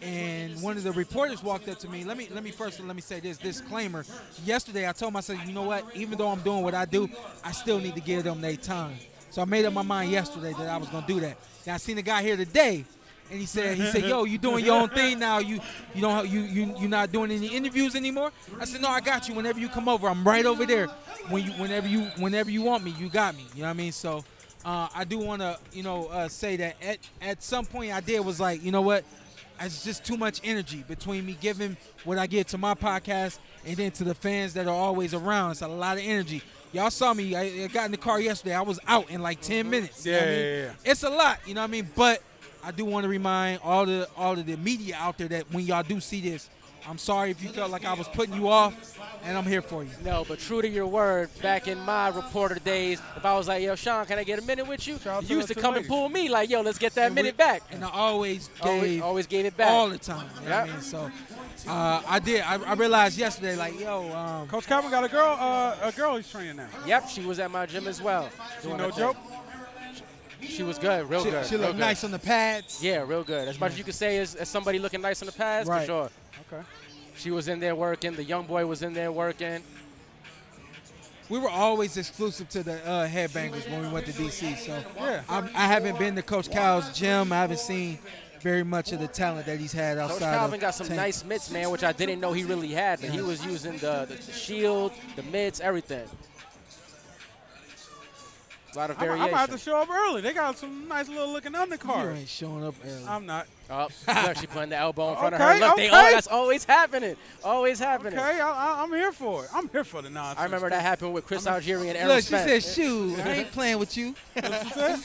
And one of the reporters walked up to me. Let me first say this disclaimer. Yesterday I told myself, you know what? Even though I'm doing what I do, I still need to give them their time. So I made up my mind yesterday that I was gonna do that. Now I seen a guy here today, and he said, yo, you doing your own thing now? You not doing any interviews anymore? I said, no, I got you. Whenever you come over, I'm right over there. Whenever you want me, you got me. You know what I mean? So I do want to say that at some point I did was like, you know what? It's just too much energy between me giving what I give to my podcast and then to the fans that are always around. It's a lot of energy. Y'all saw me. I got in the car yesterday. I was out in like 10 minutes. You know what I mean? Yeah. It's a lot. You know what I mean? But I do want to remind all of the media out there that when y'all do see this, I'm sorry if you felt like I was putting you off, and I'm here for you. No, but true to your word, back in my reporter days, if I was like, yo, Shawn, can I get a minute with you? Shout out You to used the to two come and ladies. pull me like, yo, let's get that And minute back. And I always Always gave it back. all the time. You know what I mean? So I did. I realized yesterday, like, yo, Coach Calvin got a girl he's training now. Yep, she was at my gym as well. Doing No her thing. joke. She was good, real good. she real looked good. nice on the pads. Yeah, real good. As much as you could say as somebody looking nice on the pads, Right. for sure. Okay. She was in there working. The young boy was in there working. We were always exclusive to the Headbangers when we went to DC. So Yeah. I haven't been to Coach Cal's gym. I haven't seen very much of the talent that he's had outside. Coach Calvin of got some Tank. nice mitts, man, which I didn't know he really had. But he was using the shield, the mitts, everything. A lot of I'm variation. gonna have to show up early. They got some nice little looking You undercard. ain't showing up early. I'm not. Oh, look, she putting the elbow in front of Okay, her. Look, okay. that's always happening. Always happening. Okay, I'm here for it. I'm here for the nonsense. I remember that happened with Chris Algieri and Aaron Look, she Spence. said, shoot, I ain't playing with you. What she said?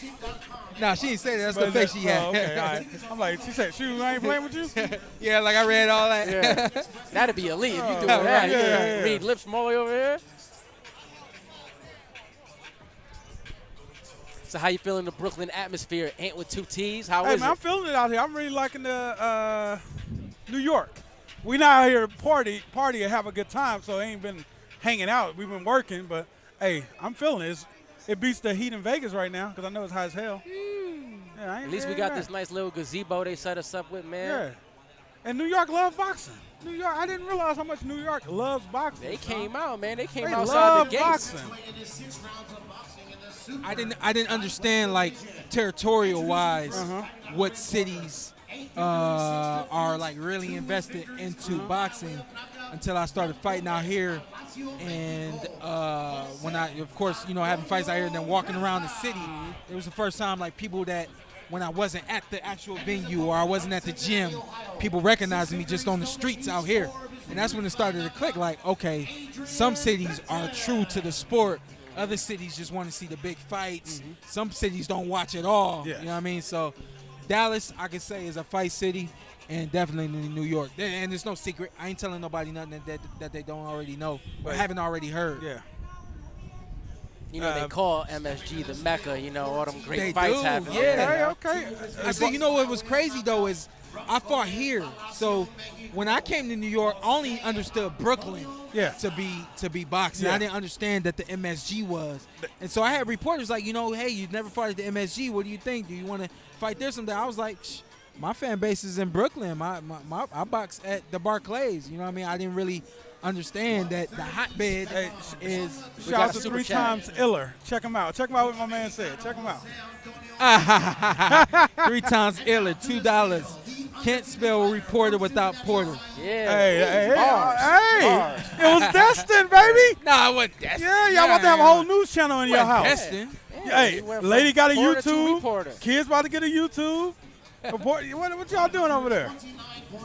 No, she didn't say that. That's But the face she had. Oh, okay, all right. I'm like, she said, shoot, I ain't playing with you? Yeah, like I read all that. Yeah. That'd be elite if you doing Oh, that. You yeah, could yeah, yeah. read lips from all the way over here. So how you feeling the Brooklyn atmosphere? Ant with two T's. How Hey, is man, I'm it? feeling it out here. I'm really liking the New York. We not out here to party and have a good time, so it ain't been hanging out. We've been working, but, hey, I'm feeling it. It beats the heat in Vegas right now because I know it's high as hell. Yeah, I ain't, At least we ain't got mad. this nice little gazebo they set us up with, man. Yeah. And New York loves boxing. New York, I didn't realize how much New York loves boxing. They son. came out, man. They came They outside love the gates. boxing. I didn't understand, like, territorial wise what cities are like really invested into boxing until I started fighting out here. And when I, of course, having fights out here and then walking around the city, it was the first time like people that when I wasn't at the actual venue or I wasn't at the gym, people recognizing me just on the streets out here. And that's when it started to click, like, okay, some cities are true to the sport. Other cities just want to see the big fights. Some cities don't watch at all. Yeah. You know what I mean? So Dallas, I can say, is a fight city, and definitely New York. And it's no secret. I ain't telling nobody nothing that they don't already know or haven't already heard. Yeah. You know, they call MSG the Mecca, you know, all them great They fights do, happen. yeah. Okay. I see. You know what was crazy though is I fought here. So when I came to New York, I only understood Brooklyn. Yeah. To be boxing. Yeah. I didn't understand that the MSG was. And so I had reporters like, you know, hey, you never fought at the MSG. What do you think? Do you want to fight there someday? I was like, my fan base is in Brooklyn. I box at the Barclays. You know what I mean? I didn't really understand that the hotbed is. Shout out to 3 times iller. Check him out. Check him out what my man said. Check him out. 3 times iller, $2. Can't spell reporter without Porter. Yeah. Hey, Bars. it was destined, baby. Nah, I wasn't destined. Yeah, y'all about to have a whole news channel in your house. Destined. Hey, he went lady from got a reporter to YouTube. reporter. Kids about to get a YouTube. What y'all doing over there?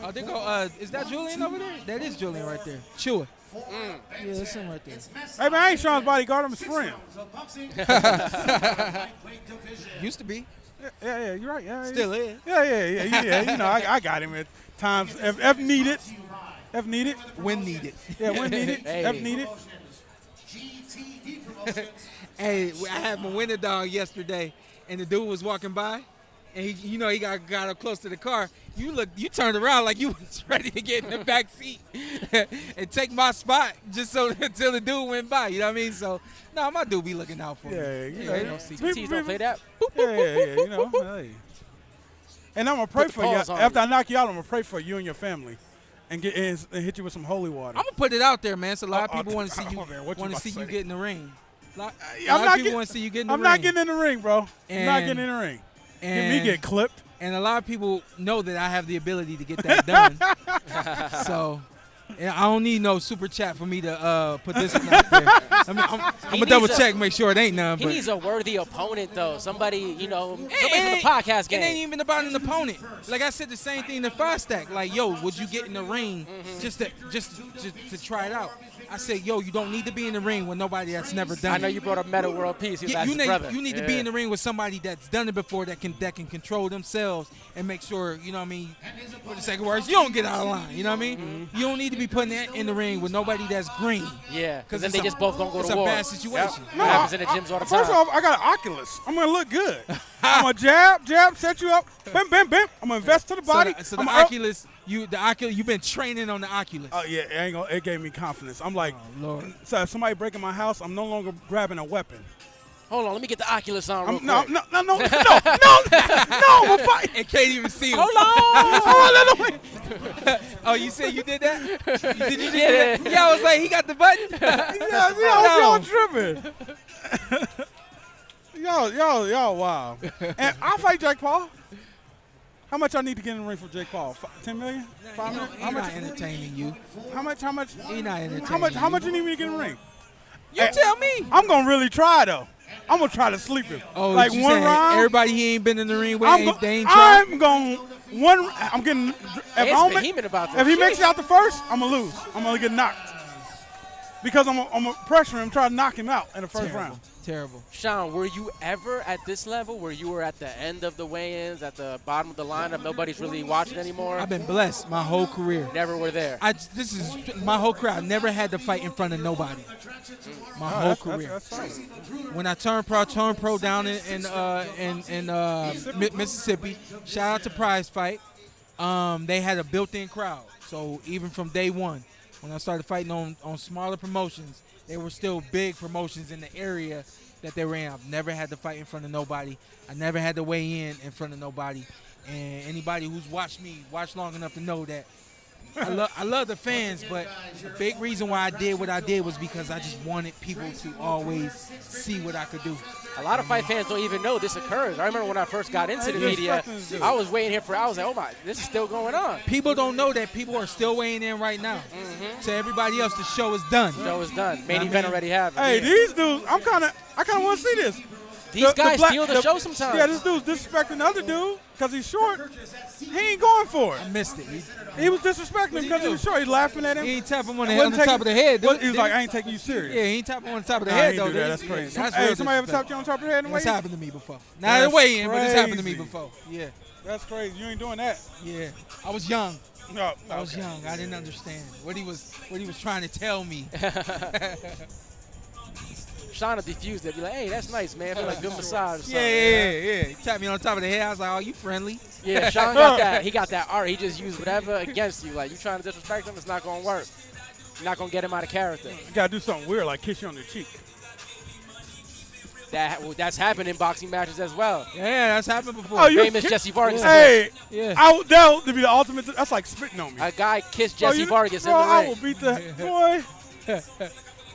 Oh, they go. Is that Julian over there? That is Julian right there. Chewer. Yeah, that's him right there. Hey, man, I ain't Sean's bodyguard. I'm his friend. Used to be. Yeah, you're right. Yeah, Still is. Yeah. You know, I got him at times. If needed. If needed. When needed. Yeah, when needed. Hey. If needed. Hey, I had my winter dog yesterday, and the dude was walking by, and he got up close to the car. You turned around like you was ready to get in the back seat and take my spot just so until the dude went by. You know what I mean? So, no, my dude be looking out for me. Yeah, you know. CTs don't play that. Yeah, you know. Hey. And I'm gonna pray Put the for you. pause on After you. I knock you out, I'm gonna pray for you and your family, and hit you with some holy water. I'm gonna put it out there, man. So a lot of people want to see you oh, man, what you want to about see to you say? get in the ring. A lot I'm of not people want to see you get in the I'm ring. not getting in the ring, bro. I'm not And- getting in the ring. and Me get clipped. And a lot of people know that I have the ability to get that done. So and I don't need no super chat for me to put this one out there. I'm gonna double check, make sure it ain't none. He But needs a worthy opponent, though. Somebody, you know, somebody it from the podcast It ain't game. even about an opponent. Like I said, the same thing to Five Stack. Like, yo, would you get in the ring just to try it out? I said, yo, you don't need to be in the ring with nobody that's never done it. I know you brought up Meta World Peace. He was Yeah, like, you brother. need to be in the ring with somebody that's done it before that can control themselves and make sure, you know what I mean, for the sake of words, you don't get out of line. You know what I mean? You don't need to be putting that in the ring with nobody that's green. Yeah, because then it's they a- just both gonna go it's to a war. bad situation. Yep. No, That happens in the gyms all the time. First off, I got an Oculus. I'm gonna look good. I'm gonna jab, set you up, bam, bam, bam. I'm gonna invest to the body. So the I'm Oculus, you've been training on the Oculus. Oh yeah, it gave me confidence. I'm like, Lord. so if somebody breaking my house, I'm no longer grabbing a weapon. Hold on, let me get the Oculus on real No, quick. no, we're fighting. And can't even see him. Hold on. Oh, you said you did that? Did you do Yeah. that? Yeah, I was like, he got the button. Y'all tripping. y'all wow. And I'll fight Jake Paul. How much I need to get in the ring for Jake Paul? 10 million? 5 million? He's not entertaining you. How much? He's not entertaining How much you need me to get in the ring? You tell me. I'm gonna really try though. I'm gonna try to sleep him. Oh, like you one saying round. everybody he ain't been in the ring with, they ain't tried? I'm going one. I'm getting. If I He's don't vehement about this if he shit. makes it out the first, I'm gonna lose. I'm gonna get knocked because I'm gonna pressure him, try to knock him out in the first round. Terrible. Sean, were you ever at this level where you were at the end of the weigh-ins, at the bottom of the lineup, nobody's really watching anymore? I've been blessed my whole career. Never were there. This is my whole career. I never had to fight in front of nobody. My whole career. That's solid. When I turned pro down in Mississippi. Shout out to Prize Fight. They had a built-in crowd. So even from day one, when I started fighting on smaller promotions, they were still big promotions in the area that they were in. I've never had to fight in front of nobody. I never had to weigh in front of nobody. And anybody who's watched long enough to know that I love the fans, but the big reason why I did what I did was because I just wanted people to always see what I could do. A lot of fight fans don't even know this occurs. I remember when I first got into the just media, fucking- I was waiting here for hours. Like, oh my, this is still going on. People don't know that people are still weighing in right now. To everybody else, the show is done. Show is done. Main event already happened. Hey, Yeah. these dudes, I kind of want to see this. These guys black- steal the show sometimes. Yeah, this dude's disrespecting the other dude because he's short. He ain't going for I it. missed it. He was disrespecting him because he was short. He's laughing at him. He ain't tap him on He the, wasn't top of the head. He was did like, he? I ain't taking you serious. Yeah, he ain't tap him on the top of the Nah, head, he though. ain't do that. did That's he? crazy. That's Hey, real somebody ever disrespect. tapped you on top of the head? That's happened to me before. Not That's at a weigh-in, but it's happened to me crazy. before. Yeah, That's crazy. You ain't doing that. yeah. I was young. No, I was young. I didn't understand what he was trying to tell me. Shawn will diffuse it. Be like, hey, that's nice, man. Feel like good massage. Or something, Yeah. He tapped me on top of the head. I was like, oh, you friendly? Yeah, Shawn got that. He got that art. He just used whatever against you. Like, you trying to disrespect him, it's not going to work. You're not going to get him out of character. You got to do something weird, like kiss you on the cheek. That's happened in boxing matches as well. Yeah, that's happened before. Oh, Famous Jesse Vargas. Hey, Yeah. that would be the ultimate. That's like spitting on me. A guy kissed Jesse Vargas in the I ring. will beat the boy.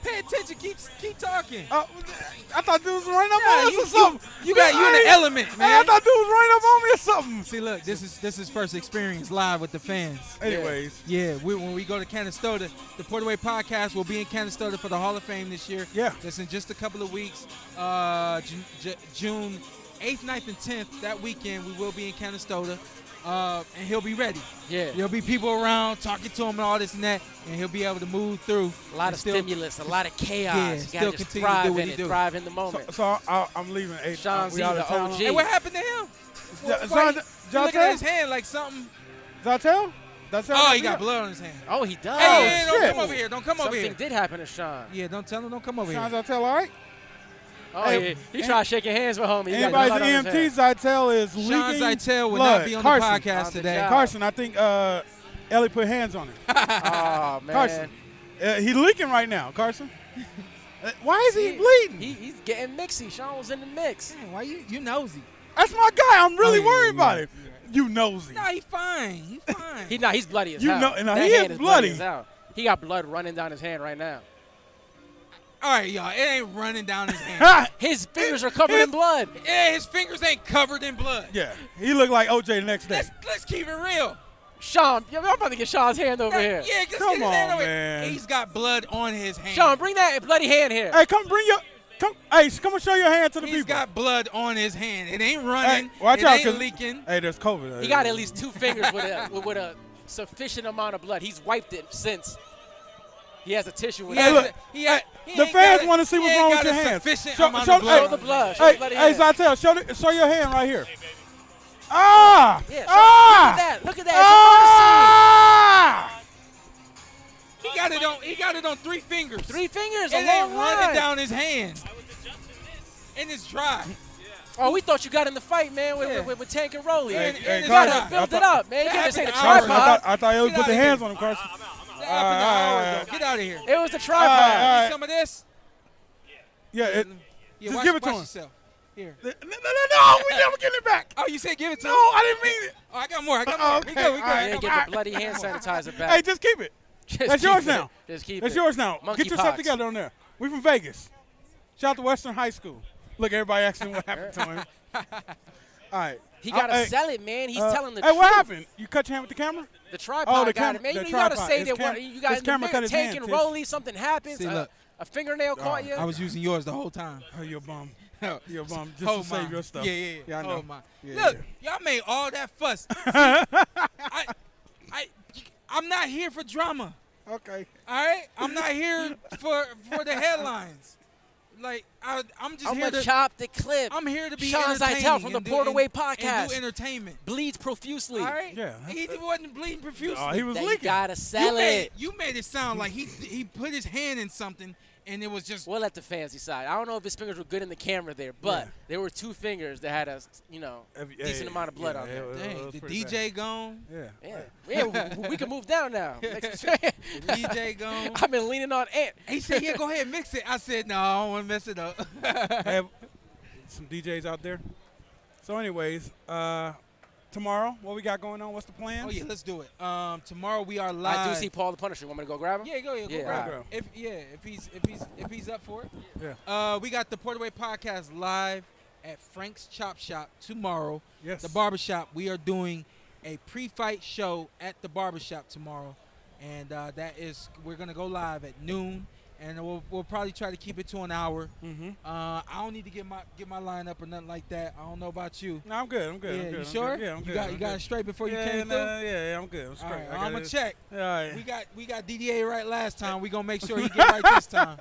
Pay attention. Keep talking. I thought dude was running up on us or something. You in the element, Hey, man. I thought dude was running up on me or something. See, look, this is first experience live with the fans. Anyways. Yeah, when we go to Canastota, the Porterweight podcast will be in Canastota for the Hall of Fame this year. Yeah. That's in just a couple of weeks. June 8th, 9th, and 10th, that weekend, we will be in Canastota. And he'll be ready. Yeah. There'll be people around talking to him and all this and that, and he'll be able to move through. A lot of stimulus, a lot of chaos. Yeah, you still got to just continue to do thrive what in he it, do. thrive in the moment. So I'm leaving. Shawn Z, we out the of town. OG. Hey, what happened to him? Zittel? You looking at his hand like something. Zittel? Oh, he got blood on his hand. Oh, he does. Hey, don't shit. come over here. Don't come over here. Something did happen to Shawn. Yeah, don't tell him. Don't come over Shawn here. Zittel, all right? Oh, Hey, he tried shaking hands with homie. He got Anybody's blood on his an hand. EMT, Zittel is Shawn leaking Zittel will blood. not be on Carson. the podcast On the today. job. Carson, I think Ellie put hands on him. Oh, man. Carson. He's leaking right now, Carson. Why is he bleeding? He's getting mixy. Shawn was in the mix. Man, why you nosy? That's my guy. I'm really Oh, yeah, worried yeah, about yeah. him. You nosy. No, he fine. He fine. He's bloody as You hell. know- no, That he hand is bloody bloody. as hell. He got blood running down his hand right now. All right, y'all. It ain't running down his hand. His fingers are covered in blood. Yeah, his fingers ain't covered in blood. Yeah, he looked like OJ the next day. Let's keep it real. Sean, I'm about to get Sean's hand over here. Yeah, just Come get his hand on, over man. here. He's got blood on his hand. Sean, bring that bloody hand here. Hey, come and show your hand to the He's people. got blood on his hand. It ain't running. Hey, watch it out, ain't 'cause- leaking. Hey, there's COVID. He got at least 2 fingers with a sufficient amount of blood. He's wiped it since. He has a tissue with He it. has he the ain't fans got want to see what's he wrong ain't with your got a hands. sufficient Show- amount show- of blood. Show the blood. Show Hey, the bloody hey, hand. Zittel, show your hand right here. Ah! Yeah, Ah! look at that. Ah! He got it on 3 fingers. 3 fingers, It a ain't long running line. down his hand. And it's dry. Oh, we thought you got in the fight, man, Yeah. with Tank and Rolly. Hey, you Carson, gotta build it up, man. You can't just say the Carson, tripod. I thought you would Get put the outta hands here. on him, Carson. That happened hours ago. Get out of here. It was the All tripod. right. Need some of this? Yeah, Yeah, just watch, give it to watch him. yourself. Here. No, we never getting it back. Oh, you said give it to No, him? I didn't mean it. Oh, I got more. Okay, We all good. right. Yeah, get the bloody hand sanitizer back. Hey, just keep it. Just That's keep yours it. now. Just keep That's it. yours now. Monkey Get yourself pox. together on there. We from Vegas. Shout out to Western High School. Look, everybody asking what happened to him. All right. He gotta Hey, sell it, man. He's telling the Hey, truth. what happened? You cut your hand with the camera? The tripod Oh, the got cam- it, man. the You gotta tripod. say His that cam- what you got his in the camera cut his Tank hand, and Tish. Rolly, something happens. See, look. A fingernail caught you. I was using yours the whole time. Oh, you're a bum. Oh, You're a bum. Just to save my. your stuff. Yeah, I know. Oh, my. Yeah, Look, y'all made all that fuss. See, I'm not here for drama. Okay. All right? I'm not here for the headlines. Like, I'm just I'm here gonna to chop the clip. I'm here to be Shawn entertaining Zittel from the and do- Porterweight and podcast. do entertainment. Bleeds profusely. All right? Yeah. He wasn't bleeding profusely. Oh, he was That you leaking. gotta sell You made it sound like he put his hand in something and it was just We'll let the fans decide. I don't know if his fingers were good in the camera there, but Yeah. there were 2 fingers that had a decent amount of blood on there. dang, the DJ gone. Yeah. Yeah, we can move down now. Next The DJ gone. I've been leaning on Ant. He said, yeah, go ahead, mix it. I said, no, I don't want to mess it up. Have some DJs out there. So, anyways, tomorrow, what we got going on? What's the plan? Oh, yeah, let's do it. Tomorrow we are live. I do see Paul the Punisher. Want me to go grab him? Yeah, go Yeah, grab all him. If he's up for it. Yeah. We got the Porterweight podcast live at Frank's Chop Shop tomorrow. Yes. The barbershop. We are doing a pre-fight show at the barbershop tomorrow, and we're gonna go live at noon, and we'll probably try to keep it to an hour. Mm-hmm. I don't need to get my lineup or nothing like that. I don't know about you. No, I'm good. I'm good. Yeah, I'm good. you I'm sure? Good. Yeah, I'm You good. got I'm you got good. it straight before you Yeah, came no, through. yeah, I'm good. I'm straight. All right, I got I'm gonna it. check. All right. We got DDA right last time. We gonna make sure he get right this time.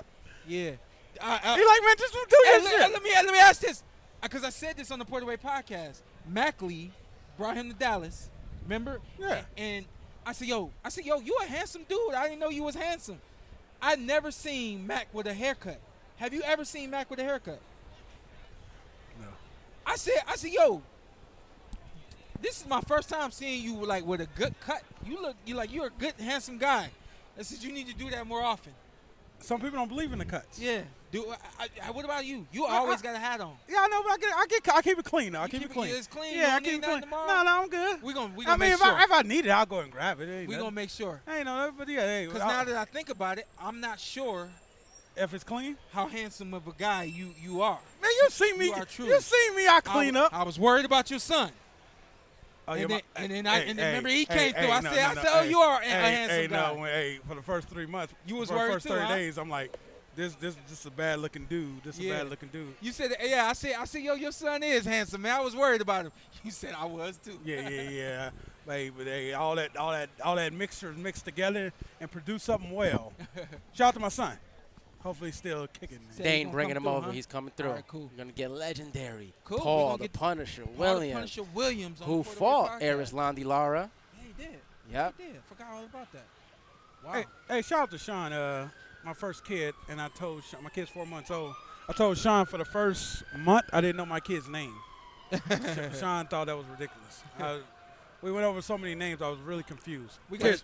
Yeah. He like, man, just do Hey, your shit. let me ask this, because I said this on the Porterweight podcast. Mackley brought him to Dallas. Remember? Yeah. And I said, yo, you a handsome dude. I didn't know you was handsome. I never seen Mac with a haircut. Have you ever seen Mac with a haircut? No. I said, yo, this is my first time seeing you like with a good cut. You're a good, handsome guy. I said you need to do that more often. Some people don't believe in the cuts. Yeah. What about you? You always got a hat on. Yeah, I know, but I keep it clean. Though. I keep it clean. It's clean. Yeah, I You keep don't it need clean. nothing tomorrow? No, I'm good. We gonna I mean, make sure. if I need it, I'll go and grab it. We gonna make sure. Ain't no, but yeah, hey. Because now that I think about it, I'm not sure if it's clean, how handsome of a guy you are. man, you see me. You see me. I clean up. I was worried about your son. Oh, And yeah, then hey, remember he hey, came through. I no, said, no, oh, hey, you are a hey, handsome guy. No, for the first 3 months, You was for the worried first too, 30 huh? days, I'm like, this is a bad looking dude. This is a bad looking dude. You said, yeah. I said, yo, your son is handsome, man. I was worried about him. You said I was too. Yeah. Hey, but hey, all that mixture mixed together and produce something well. Shout out to my son. Hopefully, he's still kicking. Man. Say They he ain't gonna bringing come him through, over. huh? He's coming through. All right, cool. You're gonna get legendary Cool. We Paul gonna the get Punisher Paul the Williams, Punisher Williams, on who the Porter fought Podcast. Arias Landy Lara. Yeah, he did. Yep. He did. Forgot all about that. Wow. Hey, shout out to Sean. My first kid, and I told Sean, my kid's 4 months old. I told Sean for the first month I didn't know my kid's name. Sean thought that was ridiculous. We went over so many names, I was really confused. Tish,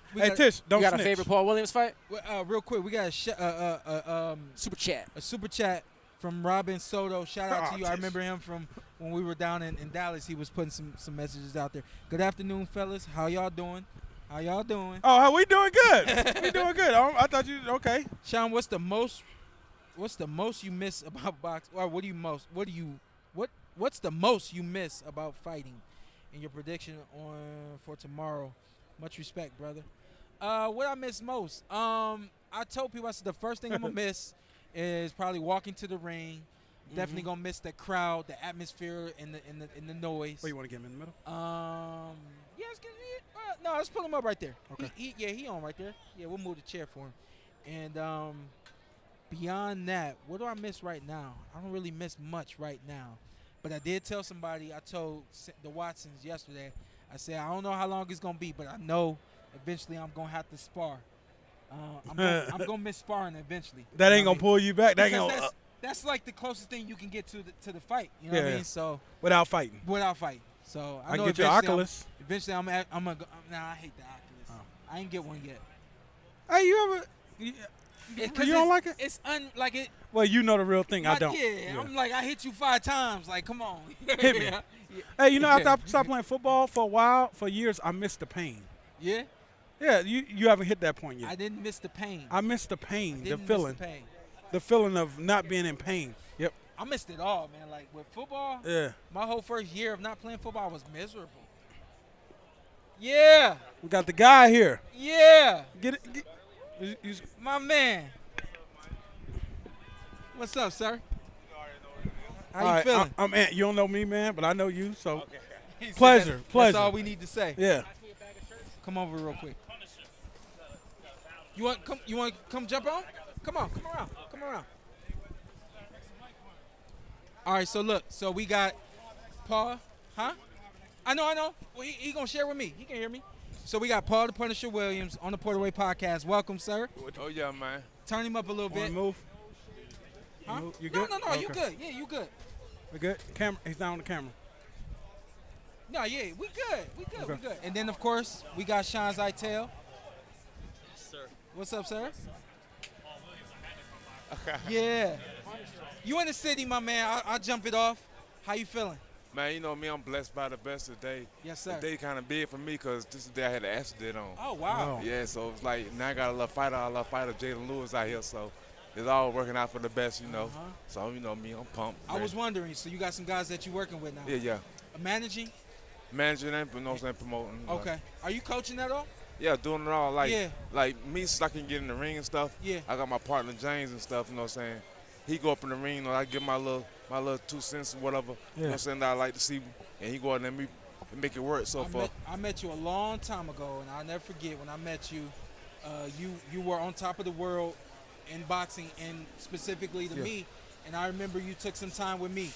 don't You got snitch. a favorite Paul Williams fight? Well, real quick, we got Super chat. a super chat from Robin Soto. Shout out to you. I Tish. remember him from when we were down in Dallas. He was putting some messages out there. Good afternoon, fellas. How y'all doing? How y'all doing? Oh, we doing good. We doing good. I thought you okay. Sean, what's the most you miss about boxing? Or what's the most you miss about fighting? And your prediction for tomorrow. Much respect, brother. What I miss most? I told people, I said the first thing I'm gonna miss is probably walking to the ring. Definitely gonna miss the crowd, the atmosphere, and the noise. Where you want to get him in the middle? Yeah, no, let's pull him up right there. Okay. He on right there. Yeah, we'll move the chair for him. And beyond that, what do I miss right now? I don't really miss much right now. But I did tell somebody, I told the Watsons yesterday, I said, I don't know how long it's going to be, but I know eventually I'm going to have to spar. I'm going to miss sparring eventually. That ain't going to pull you back. That ain't Because gonna, that's like the closest thing you can get to the fight. You know what I mean? So without fighting. without fighting. So I know can get you an eventually Oculus. Eventually I'm going to – nah, I hate the Oculus. Oh. I ain't get one yet. Hey, you ever? You don't like it? It's like it. Well, you know the real thing. I don't. Yeah, I'm like, I hit you 5 times. Like, come on. Hit me. Hey, you know, after I stopped playing football for a while, for years, I missed the pain. Yeah? Yeah, you haven't hit that point yet. I didn't miss the pain. I missed the pain, the Didn't feeling, miss the pain. the feeling of not being in pain. Yep. I missed it all, man. Like, with football, Yeah. my whole first year of not playing football was miserable. Yeah. We got the guy here. Yeah. Get it. You- My man. What's up, sir? How all you right, feeling? I'm Ant. You don't know me, man, but I know you. So He said pleasure, pleasure. That's all we need to say. Yeah. Come over real quick. You want to come jump on? Come on, come around. All right, so look, so we got Paul, huh? I know. Well, he gonna share with me. He can hear me. So we got Paul the Punisher Williams on the Porterweight Podcast. Welcome, sir. Oh yeah, man. Turn him up a little Want bit. to move? Huh? You good? No, Okay. you good. Yeah, you good. We good? Camera. He's down on the camera. No, yeah, we good. We Okay. good. And then, of course, we got Sean Zittel. Sir. What's up, sir? Yeah. You in the city, my man. I'll jump it off. How you feeling? Man, you know me, I'm blessed by the best today. Yes, sir. The day kind of big for me because this is the day I had an accident on. Oh, wow. Oh. Yeah, so it's like now I got a little fighter, Jalen Lewis out here, so it's all working out for the best, you know. So, you know me, I'm pumped. I was wondering, so you got some guys that you're working with now? Yeah. Managing? Managing and promoting. Okay. Are you coaching at all? Yeah, doing it all. Like, Yeah. like me, so I can get in the ring and stuff. Yeah. I got my partner James and stuff, you know what I'm saying? He go up in the ring, you know, I give my little 2 cents or whatever, you know what I'm saying, that I like to see, and he go out there and make it work so far. I met you a long time ago, and I'll never forget when I met you. You were on top of the world in boxing, and specifically to me, and I remember you took some time with me.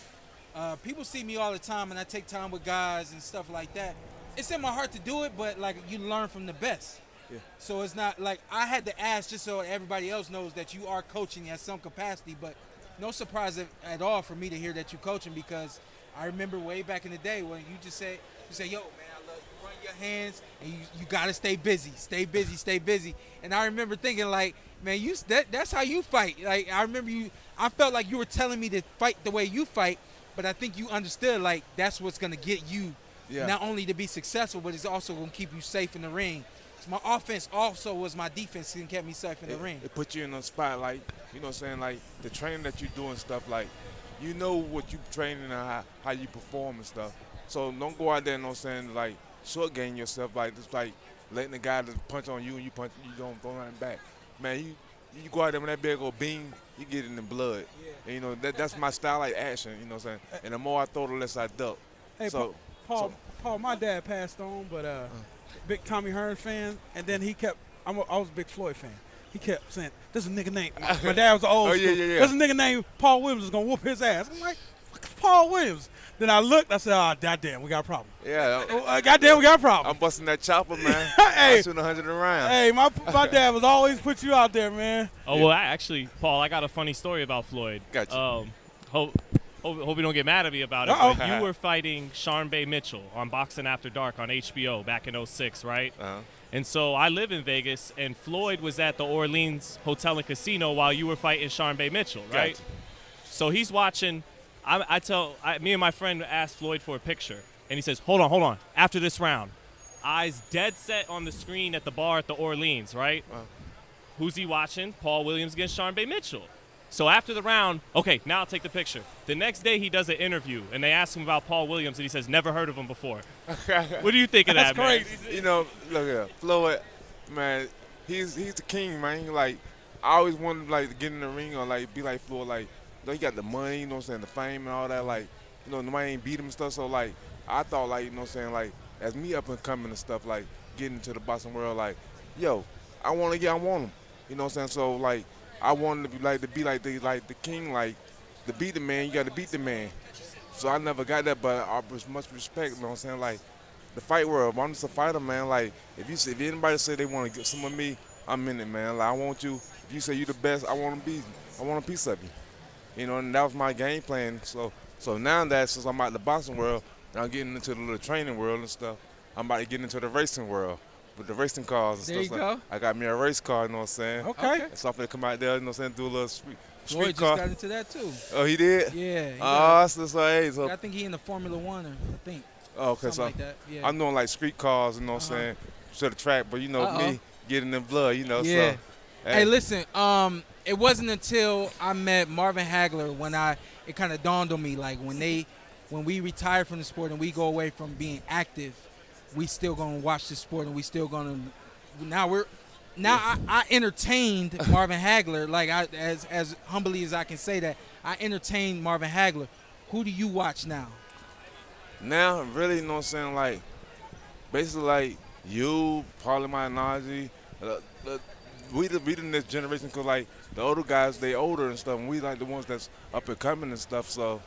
People see me all the time, and I take time with guys and stuff like that. It's in my heart to do it, but like you learn from the best. Yeah. So it's not like I had to ask just so everybody else knows that you are coaching at some capacity, but no surprise at all for me to hear that you coaching, because I remember way back in the day when you say, yo, man, I love you run your hands and you gotta stay busy, stay busy, stay busy. And I remember thinking like, man, that's how you fight. Like I remember I felt like you were telling me to fight the way you fight, but I think you understood like that's what's gonna get you not only to be successful, but it's also gonna keep you safe in the ring. So my offense also was my defense and kept me safe in the ring. It put you in a spot like, you know what I'm saying, like the training that you do and stuff, like you know what you training and how you perform and stuff. So don't go out there, you know what I'm saying, like short game yourself, like just like letting the guy just punch on you and you don't throw nothing back. Man, you go out there when that big old beam, you get it in the blood. Yeah. And, you know, that's my style, like action, you know what I'm saying? And the more I throw, the less I duck. Hey, so, Paul, my dad passed on, but big Tommy Hearn fan, and then he kept, I was a big Floyd fan. He kept saying, this is a nigga named, my dad was old school. There's a nigga named Paul Williams is going to whoop his ass. I'm like, fuck is Paul Williams? Then I looked, I said, oh, goddamn, we got a problem. Yeah. Goddamn, we got a problem. I'm busting that chopper, man. Hey, I'm shooting 100 around. Hey, my dad was always put you out there, man. Oh, well, actually, Paul, I got a funny story about Floyd. Gotcha. Hope you don't get mad at me about it. But you were fighting Shawn Mitchell on Boxing After Dark on HBO back in 06, right? Uh-huh. And so I live in Vegas, and Floyd was at the Orleans Hotel and Casino while you were fighting Shawn Mitchell, right? Gotcha. So he's watching. Me and my friend asked Floyd for a picture, and he says, hold on, after this round. Eyes dead set on the screen at the bar at the Orleans, right? Who's he watching? Paul Williams against Shawn Mitchell. So after the round, okay, now I'll take the picture. The next day he does an interview, and they ask him about Paul Williams, and he says, never heard of him before. What do you think of that, man? That's crazy. You know, look here, Floyd, man, he's the king, man. Like, I always wanted like to get in the ring or like be like Floyd, like, you know, he got the money, you know what I'm saying, the fame and all that, like, you know, nobody ain't beat him and stuff, so like, I thought like, you know what I'm saying, like, as me up and coming and stuff, like, getting into the boxing world, like, yo, I want him, you know what I'm saying, so like, I wanted to be like the king, like, to beat the man, you got to beat the man. So I never got that, but I was much respect, you know what I'm saying, like, the fight world, I'm just a fighter, man, like, if anybody say they want to get some of me, I'm in it, man, like, I want you, if you say you the best, I want a piece of you. You know, and that was my game plan. So now that since I'm out the boxing world, and I'm getting into the little training world and stuff, I'm about to get into the racing world with the racing cars and there stuff. You go. Like, I got me a race car, you know what I'm saying? Okay. So I'm going to come out there, you know what I'm saying, do a little street Floyd car. just got into that too. Oh, he did? Yeah. So I think he in the Formula One, I think. Oh, okay, so like that. Yeah. I'm doing like street cars, you know what I'm saying, to the track, but you know me getting in blood, you know. Yeah. So, hey, listen, it wasn't until I met Marvin Hagler when it kind of dawned on me, like when we retire from the sport and we go away from being active, we still gonna watch the sport and we still gonna. I entertained Marvin Hagler, like as humbly as I can say that I entertained Marvin Hagler. Who do you watch now? Now, really, you know what I'm saying, like basically like you, Paulie Malignaggi, we the next generation, because like the older guys, they older and stuff, and we like the ones that's up and coming and stuff, so,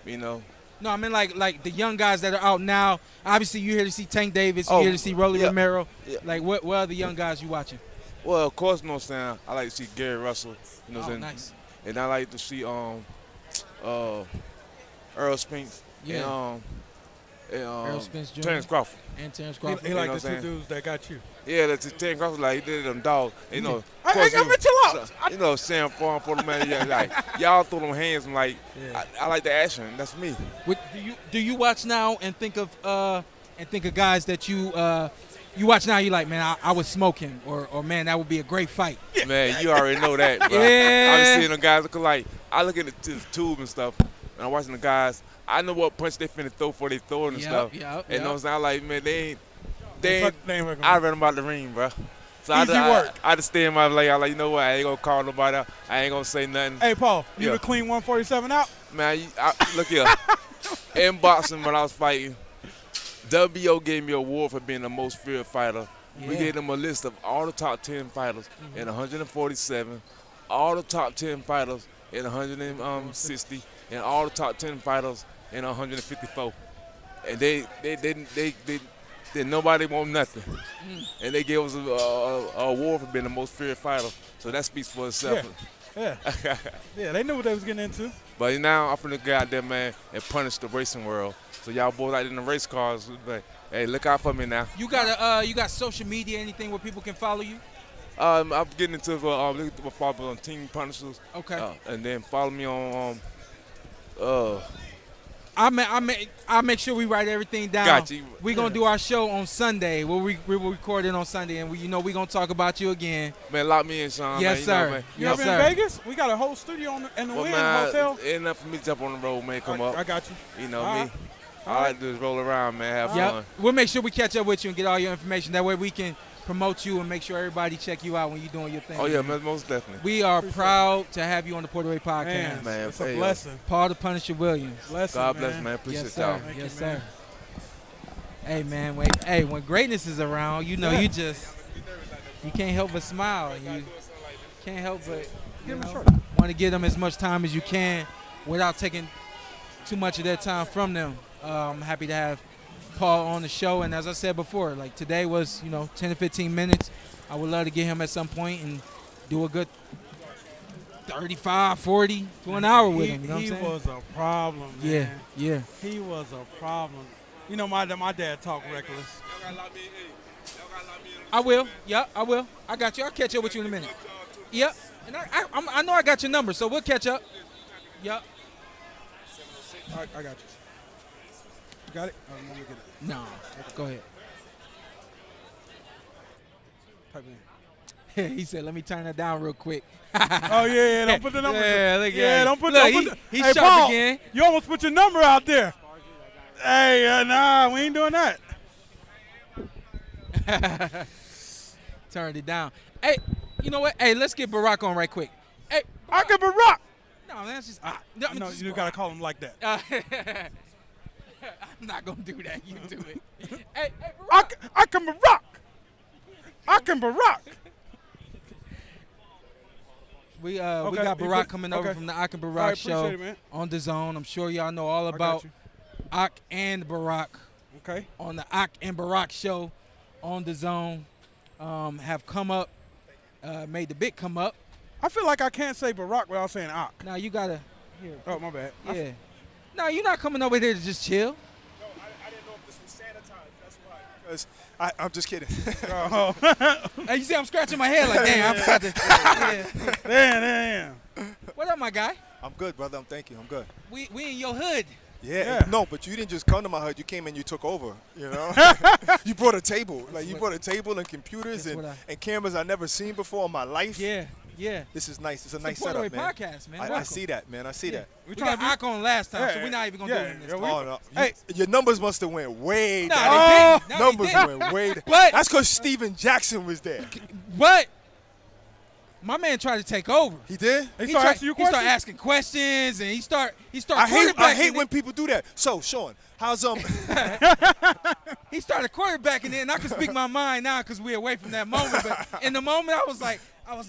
you know. No, I mean like the young guys that are out now. Obviously, you're here to see Tank Davis, you're here to see Rolly Romero. Yeah. Like, what other young guys you watching? Well, of course, you know what I'm saying, I like to see Gary Russell, you know what I'm saying? Nice. And I like to see Earl Spinks and Earl Spence Jr. Terrence Crawford. And Terrence Crawford. He like the two dudes that got you. Yeah, that's Terrence Crawford, like he did them dogs. You know, I got chill out. You know, Sam Farm for the man. Yeah, like y'all throw them hands. I'm like, I like the action. That's me. Do you watch now and think of guys that you watch now? You like, man, I would smoke him, or man, that would be a great fight. Man, you already know that, bro. Yeah. I was seeing them guys look like, I look at the tube and stuff, and I'm watching the guys. I know what punch they finna throw before they throw it and stuff. And you know what I'm saying? I like, man, they ain't I read them about the ring, bro. So Easy work. I just stay in my lane. I like, you know what? I ain't gonna call nobody out. I ain't gonna say nothing. Hey, Paul, you the clean 147 out? Man, look here. In boxing, when I was fighting, WBO gave me an award for being the most feared fighter. Yeah. We gave them a list of all the top 10 fighters in 147, all the top 10 fighters in 160, and all the top 10 fighters in 154. And they nobody want nothing. And they gave us a award for being the most feared fighter. So that speaks for itself. Yeah. Yeah, they knew what they was getting into. But now I'm finna get out there, man, and punish the racing world. So y'all boys out in the race cars, but hey, look out for me now. You got social media, anything where people can follow you? I'm getting into look at my follow on Team Punishers. Okay. And then follow me on I'll make sure we write everything down. Got you. We're going to do our show on Sunday. We will record it on Sunday, and we're going to talk about you again. Man, lock me in, Sean. Yes, man, sir. You know, man. You Yes, ever sir. in Vegas? We got a whole studio in the Well, Wynn man, Hotel. ain't enough for me to jump on the road, man. Come up. I got you. You know All me. right. All I like to do is roll around, man. Have fun. We'll make sure we catch up with you and get all your information. That way we can promote you and make sure everybody check you out when you're doing your thing. Oh, yeah, man, most definitely. We are proud to have you on the Porter Way Podcast. Man, it's a hey, blessing. Paul the Punisher Williams. Blessing, God bless, man. Appreciate Yes, y'all. sir. Thank Yes, you, sir. man. Hey, man. When greatness is around, you know, you can't help but smile. You can't help but want to give them as much time as you can without taking too much of their time from them. I'm happy to have Paul on the show, and as I said before, like today was 10 to 15 minutes. I would love to get him at some point and do a good 35, 40 to an hour with him. You know what I'm saying? He was a problem, Yeah, man. yeah. He was a problem. You know, my dad talk reckless. I will. Yeah, I will. I got you. I'll catch up with you in a minute. Yep. And I know I got your number, so we'll catch up. Yep. All right, I got you. You got it? Let me get it. No. Go ahead. Type it in. He said, "Let me turn that down real quick." Oh yeah, don't put the number. Yeah, look at yeah, him. don't put. Look, Don't put he's hey, sharp Paul, again. You almost put your number out there. Hey, nah, we ain't doing that. Turned it down. Hey, you know what? Hey, let's get Barack on right quick. Hey, I can Barack. no, man, that's just No, you gotta call him like that. I'm not gonna do that. You do it. Hey, Barack. I can Barack. I can Barack. We Okay, got you Barack good? coming over Okay. from the Ak and Barack All right, show appreciate it, man. on the Zone. I'm sure y'all know all got about you. Ak and Barack Okay. on the Ak and Barack show on the Zone. Have come up, made the big come up. I feel like I can't say Barack without saying Ak. Now you gotta here. Oh, my bad. Yeah. No, you're not coming over here to just chill. No, I didn't know if this was sanitized. That's why. Because I'm just kidding. Oh. Hey, you see, I'm scratching my head like, damn, I forgot to. Yeah. Damn. What up, my guy? I'm good, brother. Thank you. I'm good. We in your hood. Yeah. No, but you didn't just come to my hood. You came and you took over. You know, you brought a table. Like you brought a table and computers That's and cameras I've never seen before in my life. Yeah. This is nice. It's a nice the Porter Way setup, man. Podcast, man. I Welcome. see that, man. I see that. We got Ak on last time, so Yeah, we're not even gonna do it in this yeah, time. we- Oh no! Hey. Your numbers must have went way No, down. they didn't. No, they Numbers didn't. went way down. But- That's because Steven Jackson was there. But my man tried to take over. He did. He started asking you He started questions? asking questions, and he start I quarterbacking hate it. when people do that. So, Sean, how's He started quarterbacking it, and I can speak my mind now because we're away from that moment. But in the moment, I was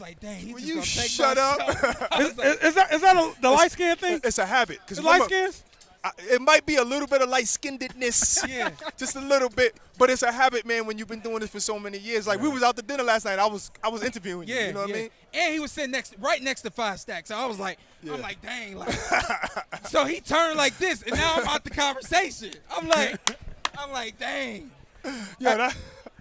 like, dang, he's Will just you gonna take shut my up? show. I was like, Is that the light skin thing? It's a habit. Cause The light remember, skins? it might be a little bit of light-skinnedness. Yeah. Just a little bit. But it's a habit, man, when you've been doing this for so many years. Like, we was out to dinner last night. I was interviewing you. yeah, You know what yeah. I mean? And he was sitting right next to Five Stacks. So I was like, Yeah. I'm like, dang, like. So he turned like this, and now I'm out the conversation. I'm like, dang. Yeah, that,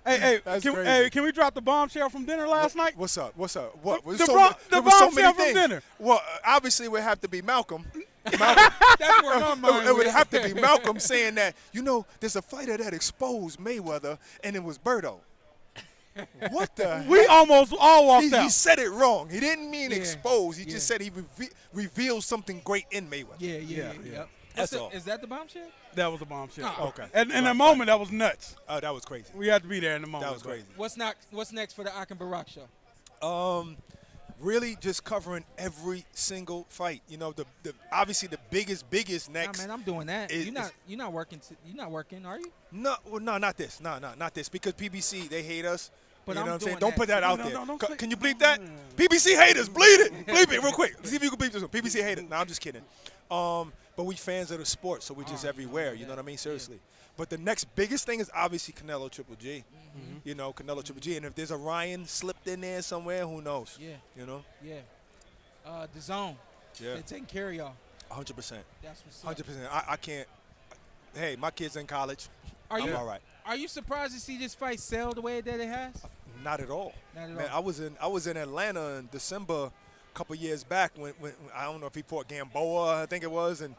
Hey, That's can, crazy. hey, can we drop the bombshell from dinner last night? What's up? What's up? What? The There's bomb- there the was so bombshell many from things. dinner. Well, obviously, it would have to be Malcolm. That's where my mind It would went. have to be Malcolm saying that, there's a fighter that exposed Mayweather, and it was Berto. What the We heck? almost all walked He out. said it wrong. He didn't mean Yeah, expose. He yeah. just said he revealed something great in Mayweather. Yeah. That's What's all. Is that the bombshell? That was a bombshell. Oh, okay. And in the moment, that was nuts. Oh, that was crazy. We had to be there in the moment. That was but- crazy. What's next for the Ak and Barack show? Really just covering every single fight. The obviously the biggest Nah, next. man, I'm doing that. It- You're not working. You're not working, are you? No, not this. No, not this. Because PBC, they hate us. But you know I'm what I'm saying? doing Don't that. put that out No, there. don't say- Can you bleep that? PBC haters, bleep it. Bleep it real quick. See if you can bleep this one. PBC haters. No, I'm just kidding. But we fans of the sport, so we're just everywhere. You know what I mean? Seriously. But the next biggest thing is obviously Canelo Triple G. Canelo Triple G. And if there's a Ryan slipped in there somewhere, who knows? Yeah. You know? Yeah. The zone. Yeah. They're taking care of y'all. 100%. That's what's up. 100%. I can't. Hey, my kid's in college. Are you I'm all right. Are you surprised to see this fight sell the way that it has? Not at all. Not at Man, all. I was in Atlanta in December a couple years back when I don't know if he fought Gamboa, I think it was, and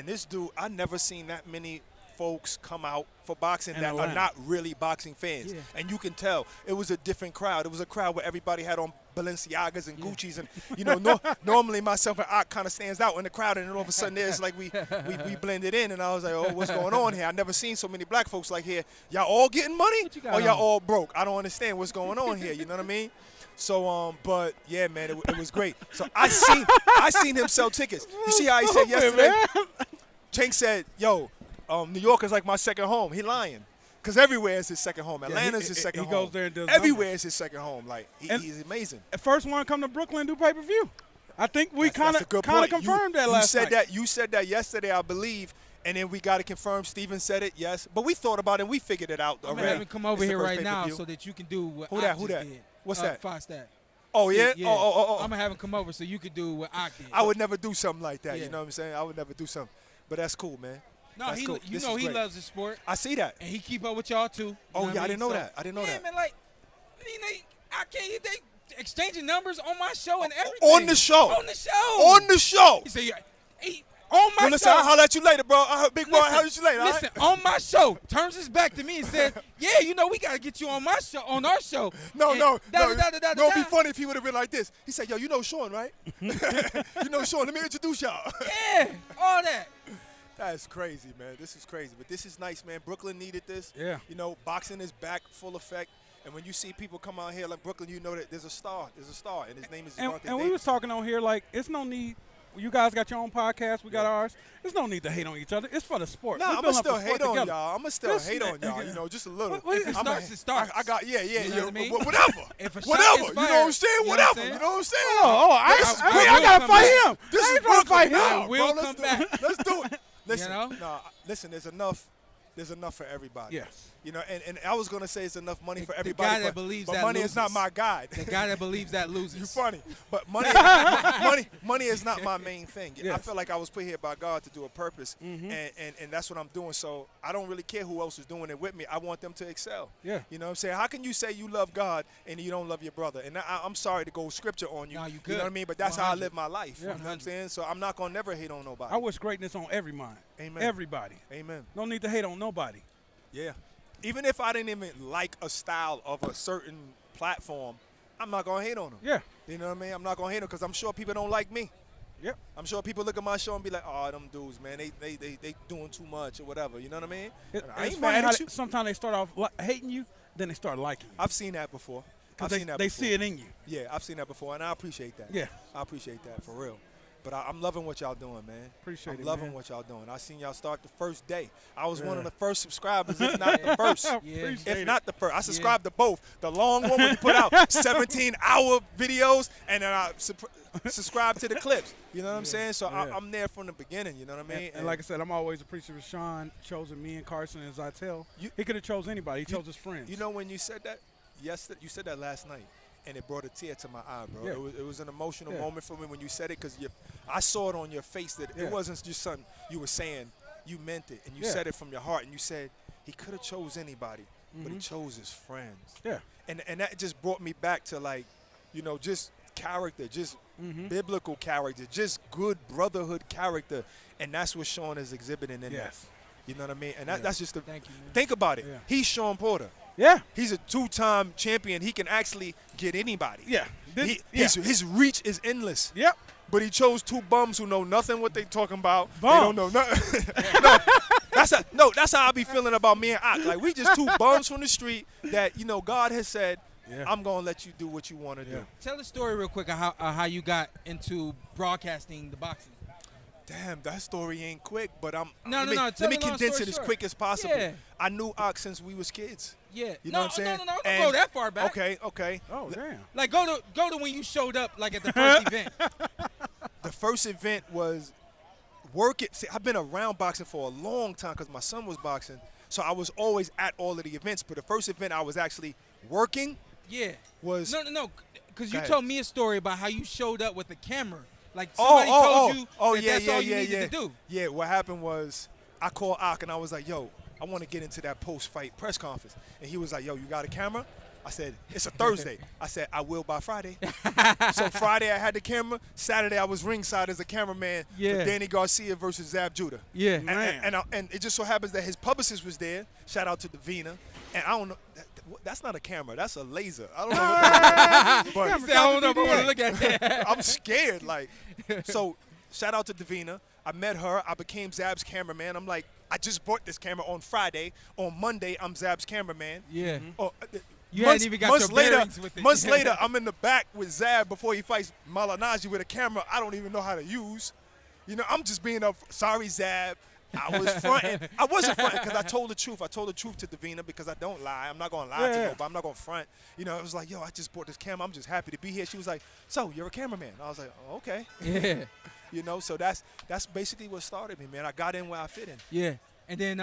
this dude, I never seen that many folks come out for boxing In that Atlanta. are not really boxing fans. Yeah. And you can tell it was a different crowd. It was a crowd where everybody had on Balenciagas and Gucci's, and you know, normally myself and Ock kind of stands out in the crowd, and then all of a sudden it's like we blended in, and I was like, oh, what's going on here? I never seen so many black folks like here. Y'all all getting money, What you got or y'all on? all broke? I don't understand what's going on here. You know what I mean? So, but yeah, man, it was great. So I seen him sell tickets. You see how he said yesterday? Cenk said, "Yo, New York is like my second home." He lying, cause everywhere is his second home. Atlanta's his second home. He goes there and does everywhere numbers. is his second home. Like And- he's amazing. First one come to Brooklyn and do pay-per-view. I think we kind That's a of good point. confirmed that last you said night. You said that yesterday, I believe, and then we got it confirmed. Steven said it, yes, but we thought about it and we figured it out I'm already. gonna have him come over It's the here first right now pay-per-view. so that you can do what Who that? Ock Who just that? did. What's that? FightStat. Oh yeah. Yeah. Oh. I'm gonna have him come over so you could do what Ock did. I would never do something like that. Yeah. You know what I'm saying? I would never do something. But that's cool, man. No, That's cool. you This know is he great. loves the sport, I see that. and he keep up with y'all too. You Oh, know yeah, what I didn't know So- that. I didn't know yeah, that. man, like, you know, I can't. They exchanging numbers on my show and everything. On the show. On the show. On the show. He said, yeah, hey, on my Well, listen, show. I'll holler at you later, bro. Big boy, I'll holler at you later. all right? Listen, on my show, turns his back to me and said, "Yeah, you know, we gotta get you on my show, on our show." No, And no. It'd be da. funny if he would have been like this. He said, yo, you know Shawn, right? You know Shawn. Let me introduce y'all. Yeah, all that. That's crazy, man. This is crazy. But this is nice, man. Brooklyn needed this. Yeah. You know, boxing is back full effect. And when you see people come out here like Brooklyn, you know that there's a star. There's a star. And his name is And, Devontae and we Davis. was talking on here like it's no need. You guys got your own podcast. We got Yeah. ours. There's no need to hate on each other. It's for the sport. Nah, We're I'm building going to up the still sport hate on together. y'all. I'm going to still Listen, hate on y'all, you know, just a little. What- If it starts, it starts. I got, yeah, You know what I mean? whatever. If a shot whatever. is You know what fired, I'm saying? you know what I'm Whatever. saying? You know what I'm saying? I will gotta come fight back. him. This I is ain't trying to fight Brooklyn. him. Nah, will bro, come back. Let's do it. Listen, know? listen, there's enough. There's enough for everybody. Yes. You know, and I was gonna say it's enough money for The everybody. guy that but, believes but that money is not loses. my guide. The guy that believes that loses. You funny, but money is not my main thing. I Yes. feel like I was put here by God to do a purpose, and that's what I'm doing. So I don't really care who else is doing it with me. I want them to excel. Yeah. You know what I'm saying? How can you say you love God and you don't love your brother? And I'm sorry to go scripture on you. No, you You good. know what I mean? But that's how I 100. live my life. Yeah. You know what I'm saying? So I'm not gonna never hate on nobody. I wish greatness on every mind. Amen. Everybody. Amen. No need to hate on nobody. Yeah. Even if I didn't even like a style of a certain platform, I'm not going to hate on them. Yeah. You know what I mean? I'm not going to hate them because I'm sure people don't like me. Yep. I'm sure people look at my show and be like, oh, them dudes, man, they doing too much or whatever. You know what I mean? I It's ain't funny mad how at you. sometimes they start off hating you, then they start liking you. I've seen that before. I've Because seen that they before. see it in you. Yeah, I've seen that before, and I appreciate that. Yeah. I appreciate that, for real. But I'm loving what y'all doing, man. Appreciate I'm it, loving man. what y'all doing. I seen y'all start the first day. I was one Yeah. of the first subscribers, if not the first. Yeah. If not the first. I subscribed to both. The long one where you put out 17-hour videos, and then I subscribe to the clips. You know what I'm saying? So Yeah. I'm there from the beginning, you know what I mean? And like I said, I'm always appreciative of Shawn choosing me and Carson and Zittel. You- He could have chose anybody. He chose his friends. You know when you said that? Yesterday, you said that last night, and it brought a tear to my eye, bro. Yeah. It was an emotional Yeah. moment for me when you said it because I saw it on your face that Yeah. it wasn't just something you were saying. You meant it, and you Yeah. said it from your heart, and you said he could have chose anybody, but he chose his friends. Yeah. And that just brought me back to, like, you know, just character, just biblical character, just good brotherhood character, and that's what Shawn is exhibiting in Yes. that. You know what I mean? And that's just the Thank you, man. think about it. Yeah. He's Shawn Porter. Yeah. He's a two-time champion. He can actually get anybody. Yeah. His reach is endless. Yep. But he chose two bums who know nothing what they talking about. Bums. They don't know nothing. That's how I be feeling about me and Ock. Like, we just two bums from the street that, you know, God has said, Yeah. I'm going to let you do what you want to Yeah. do. Tell the story real quick of how you got into broadcasting the boxing. Damn, that story ain't quick, but No, let no, me, no, let tell me the long condense story it as short. quick as possible. Yeah. I knew Ock since we was kids. Yeah. You know what I'm saying? No, don't And- go that far back. Okay. Oh, damn. Like go to when you showed up like at the first event. The first event was working. See, I've been around boxing for a long time because my son was boxing, so I was always at all of the events. But the first event I was actually working Yeah. was No. because Go you ahead. told me a story about how you showed up with a camera. Like somebody told you that yeah, that's yeah, all you yeah, needed yeah. to do. Yeah, what happened was I called Ak and I was like, yo, I want to get into that post-fight press conference. And he was like, yo, you got a camera? I said, it's a Thursday. I said, I will by Friday. So Friday I had the camera. Saturday I was ringside as a cameraman for Danny Garcia versus Zab Judah. Yeah. And it just so happens that his publicist was there. Shout out to Davina. And I don't know. That's not a camera. That's a laser. I don't know what that is. But I don't know if I want to look at that. I'm scared. Like, so shout out to Davina. I met her. I became Zab's cameraman. I'm like, I just bought this camera on Friday. On Monday, I'm Zab's cameraman. Yeah. Oh, You hadn't even got your bearings with it. Months later, I'm in the back with Zab before he fights Malanaji with a camera I don't even know how to use. You know, I'm just being sorry, Zab. I was fronting. I wasn't fronting because I told the truth. I told the truth to Davina because I don't lie. I'm not going to lie to nobody. I'm not going to front. You know, it was like, yo, I just bought this camera. I'm just happy to be here. She was like, so you're a cameraman. I was like, oh, okay. Yeah. You know, so that's basically what started me, man. I got in where I fit in. Yeah. And then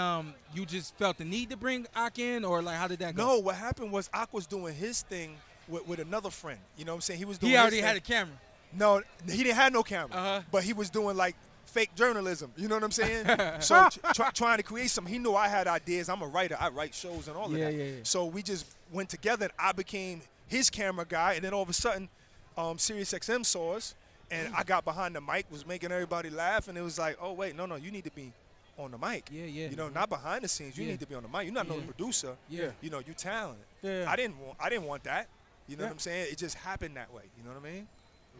you just felt the need to bring Ak in, or like how did that go? No, what happened was Ak was doing his thing with another friend. You know what I'm saying? He was doing. He already his had thing. a camera. No, he didn't have no camera. But he was doing like fake journalism. You know what I'm saying? So trying to create something. He knew I had ideas. I'm a writer. I write shows and all of that. Yeah. So we just went together. And I became his camera guy, and then all of a sudden, SiriusXM saw us, and I got behind the mic, was making everybody laugh, and it was like, oh wait, no, you need to be on the mic. Yeah. You know, not behind the scenes. You need to be on the mic. You're not no producer. Yeah. You know, you talented. Yeah. I didn't want that. You know what I'm saying? It just happened that way. You know what I mean?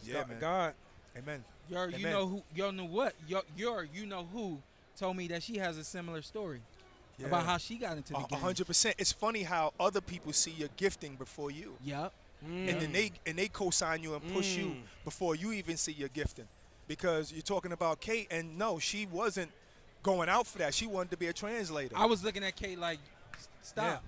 Yeah, man. God. Amen. You Amen. know who? Y'all know what? You know who told me that she has a similar story about how she got into the game. 100%. It's funny how other people see your gifting before you. Yep. And then they co-sign you and push you before you even see your gifting. Because you're talking about Kate, and no, she wasn't going out for that. She wanted to be a translator. I was looking at Kate like, stop.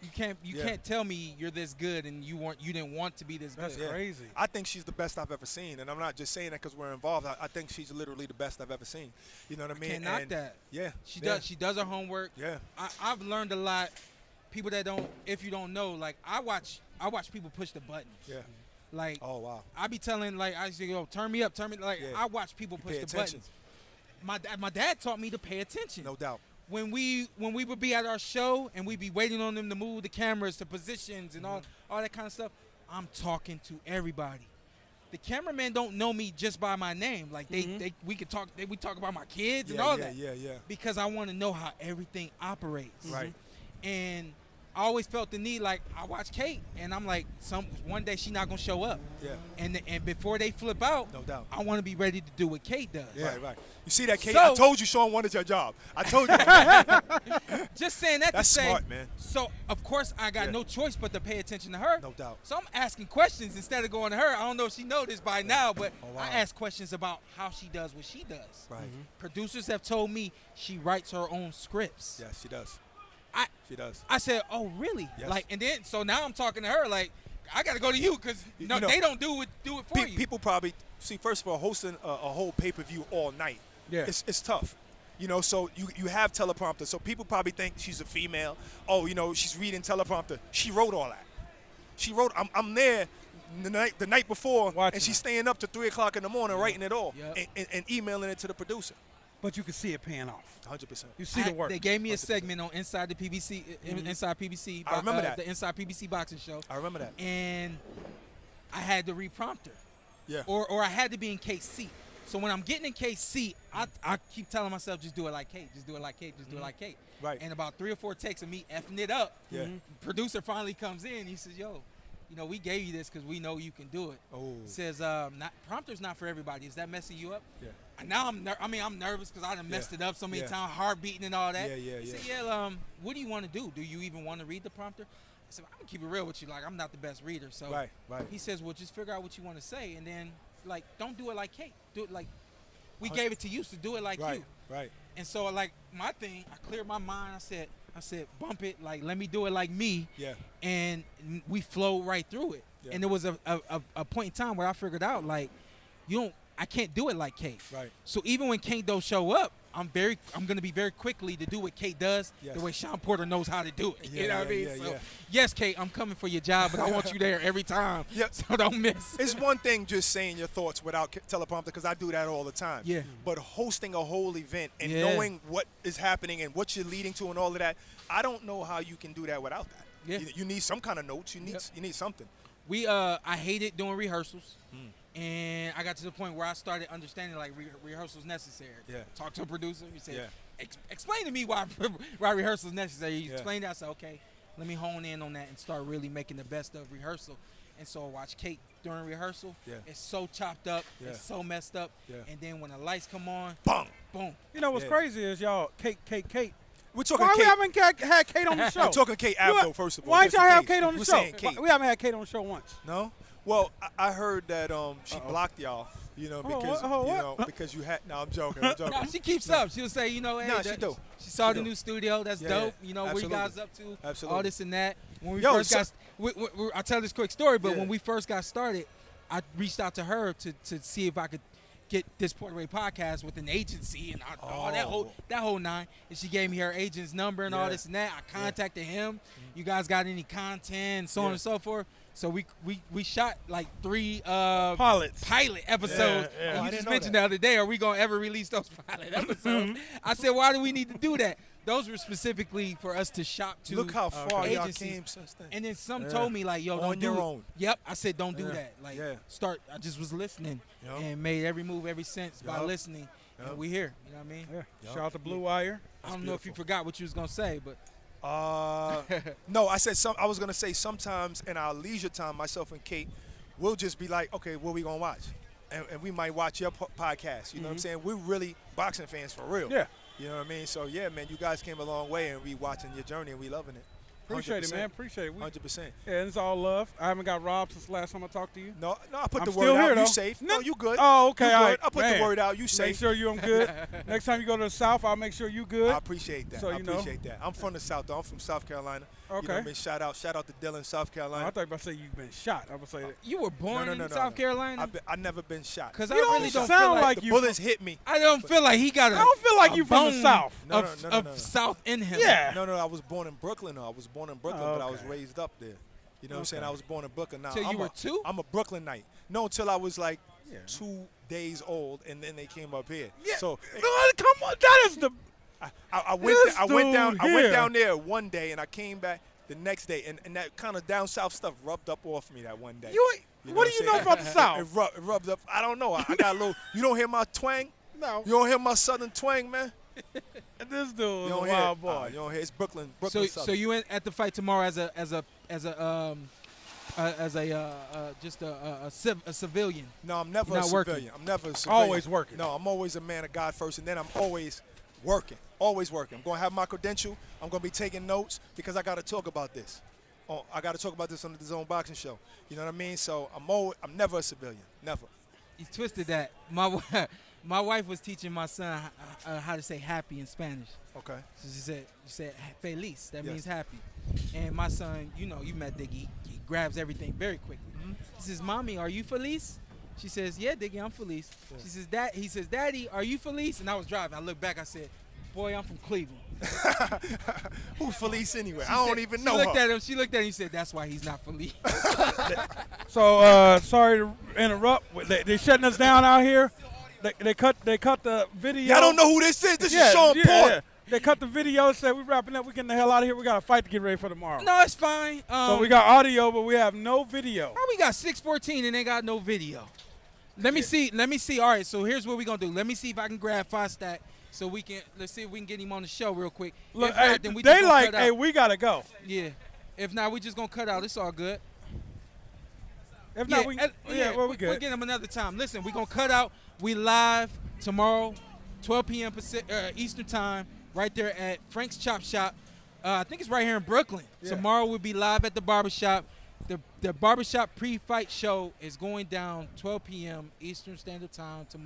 You can't tell me you're this good and you didn't want to be this good. That's crazy. I think she's the best I've ever seen, and I'm not just saying that because we're involved. I think she's literally the best I've ever seen. You know what I mean? Can't knock that. Yeah. She does. She does her homework. Yeah. I've learned a lot. People that don't, if you don't know, like I watch people push the buttons. Yeah. Like, oh wow. I be telling, like, I say, yo, turn me up. Like, I watch people push the attention. buttons. My dad taught me to pay attention. No doubt. When we would be at our show and we'd be waiting on them to move the cameras to positions and all that kind of stuff, I'm talking to everybody. The cameramen don't know me just by my name. Like we talk about my kids and all that. Yeah. Because I want to know how everything operates. Right. And I always felt the need, like I watch Kate and I'm like, one day she's not gonna show up. Yeah. And before they flip out, no doubt, I want to be ready to do what Kate does. Yeah. Right. You see that, Kate? I told you Shawn wanted your job. I told you. Just saying that That's to say. smart, man. So of course I got no choice but to pay attention to her. No doubt. So I'm asking questions instead of going to her. I don't know if she knows this by now, but I ask questions about how she does what she does. Right. Producers have told me she writes her own scripts. Yes, she does. She does. I said, oh, really? Yes. Like, and then, so now I'm talking to her like, I got to go to you because they don't do it for you. People probably, see, first of all, hosting a whole pay-per-view all night, it's tough. You know, so you have teleprompter. So people probably think she's a female. Oh, you know, she's reading teleprompter. She wrote all that. She wrote, I'm there the night before, and she's staying up to 3 o'clock in the morning writing it all and emailing it to the producer. But you can see it paying off. 100%. You see the work. They gave me a segment on Inside the PBC, Inside PBC. I remember that. The Inside PBC boxing show. I remember that. And I had to reprompt her. Yeah. Or I had to be in Kate's seat. So when I'm getting in Kate's seat, I keep telling myself, just do it like Kate. Just do it like Kate. Just do it like Kate. Right. And about 3 or 4 takes of me effing it up. Yeah. Producer finally comes in. He says, yo, you know, we gave you this because we know you can do it. Oh. Says, prompter's not for everybody. Is that messing you up? Yeah. And now I'm nervous because I done messed it up so many times, heart beating and all that. He said, what do you want to do? Do you even want to read the prompter? I said, I'm going to keep it real with you. Like, I'm not the best reader. So right. He says, well, just figure out what you want to say. And then, like, don't do it like Kate. Do it like we gave it to you, so do it like you. Right. And so, like, my thing, I cleared my mind. I said, bump it. Like, let me do it like me. Yeah. And we flowed right through it. Yeah. And there was a point in time where I figured out, like, I can't do it like Kate. Right. So even when Kate don't show up, I'm gonna be very quickly to do what Kate does, the way Shawn Porter knows how to do it. You know what I mean? So, yes, Kate, I'm coming for your job, but I want you there every time. So don't miss. It's one thing just saying your thoughts without teleprompter, because I do that all the time. Yeah. But hosting a whole event and knowing what is happening and what you're leading to and all of that, I don't know how you can do that without that. Yeah. You need some kind of notes. You need something. I hated doing rehearsals. And I got to the point where I started understanding like rehearsals necessary. Talk to a producer. You say, explain to me why rehearsals necessary. You explain that. I said, okay, let me hone in on that and start really making the best of rehearsal. And so I watch Kate during rehearsal. It's so chopped up. It's so messed up. And then when the lights come on, boom, boom. You know what's crazy is y'all, Kate. We're talking Why Kate. we haven't had Kate on the show? We're talking Kate Abdo, first of all. Why didn't y'all have Kate on the We're show? saying Kate. We haven't had Kate on the show once. No? Well, I heard that she blocked y'all, because because you had. No, I'm joking. No, she keeps up. She'll say, hey, she do. She saw the new studio. That's dope. Where you guys up to? Absolutely. All this and that. When we first got, I'll tell this quick story. But when we first got started, I reached out to her to see if I could get this Porterweight podcast with an agency and all that whole nine. And she gave me her agent's number and all this and that. I contacted him. You guys got any content, so on and so forth. So we shot like 3 pilot episodes. And you just mentioned the other day, are we gonna ever release those pilot episodes? I said, why do we need to do that? Those were specifically for us to shop to. Look how far y'all came. And then some told me like, yo, don't do your it. own. Yep, I said don't do that. Like start. I just was listening and made every move ever since by listening. And we here. You know what I mean? Shout out to Blue Wire. I don't know if you forgot what you was gonna say, but. No, I said I was gonna say sometimes in our leisure time, myself and Kate, we'll just be like, okay, what we gonna watch, and we might watch your podcast. You know what I'm saying? We're really boxing fans for real. Yeah. You know what I mean? So yeah, man, you guys came a long way, and we watching your journey, and we loving it. Appreciate it, man. Appreciate it. 100%. Yeah, it's all love. I haven't got robbed since the last time I talked to you. No, I put I'm the still word here, out. though. You safe? No, you good. Oh, okay. You All good. right. I put the word out. You safe? Make sure I'm good. Next time you go to the South, I'll make sure you good. I appreciate that. So, I appreciate that. I'm from the South, though. I'm from South Carolina. Okay. You know what I mean? Shout out to Dylan, South Carolina. I thought you were about to say you've been shot. I was say that. You were born in South Carolina? I never been shot. Because I really don't feel sound like the bullets hit me. I don't feel like he got a. I don't feel like you from the South. Of South in him. Yeah. No, I was born in Brooklyn. I was born in Brooklyn, but I was raised up there. You know what I'm saying? I was born in Brooklyn. Now, Till you were 2? I'm a Brooklynite. No, until I was like 2 days old, and then they came up here. Yeah. So no, come on, that is the. I went down there one day, and I came back the next day, and that kind of down south stuff rubbed up off me that one day. What do you know about the South? It rubbed up. I don't know. I got a little. You don't hear my twang? No. You don't hear my southern twang, man? This dude is a You don't wild hear, boy. you don't hear. It's Brooklyn. So you in at the fight tomorrow as a civilian? No, I'm never a civilian. Working. I'm never a civilian. Always working. No, I'm always a man of God first, and then I'm always working. Always working. I'm going to have my credential. I'm going to be taking notes because I got to talk about this. I got to talk about this on the DAZN Boxing Show. You know what I mean? So I'm never a civilian. Never. You twisted that. My wife was teaching my son how to say happy in Spanish. Okay. So she said feliz. That means happy. And my son, you met Diggy. He grabs everything very quickly. He says, "Mommy, are you feliz?" She says, "Yeah, Diggy, I'm feliz." Yeah. She says, he says, "Daddy, are you feliz?" And I was driving. I looked back. I said, "Boy, I'm from Cleveland." Who's Felice anyway? I don't even know. She looked at him and said, "That's why he's not Felice." So sorry to interrupt. They're shutting us down out here. They cut the video. Y'all don't know who this is. This is Shawn Porter. Yeah. They cut the video. Said we're wrapping up. We're getting the hell out of here. We got a fight to get ready for tomorrow. No, it's fine. So we got audio, but we have no video. We got 614 and they got no video. Let me see. All right. So here's what we're gonna do. Let me see if I can grab 5 Stack. So let's see if we can get him on the show real quick. Look, if not, then we they just like, cut hey, out. we gotta go. Yeah. If not, we just gonna cut out. It's all good. If not, we we'll get him another time. Listen, we gonna cut out. We live tomorrow, 12 p.m. Eastern time, right there at Frank's Chop Shop. I think it's right here in Brooklyn. Yeah. Tomorrow we'll be live at the barbershop. The barbershop pre-fight show is going down 12 p.m. Eastern Standard Time tomorrow.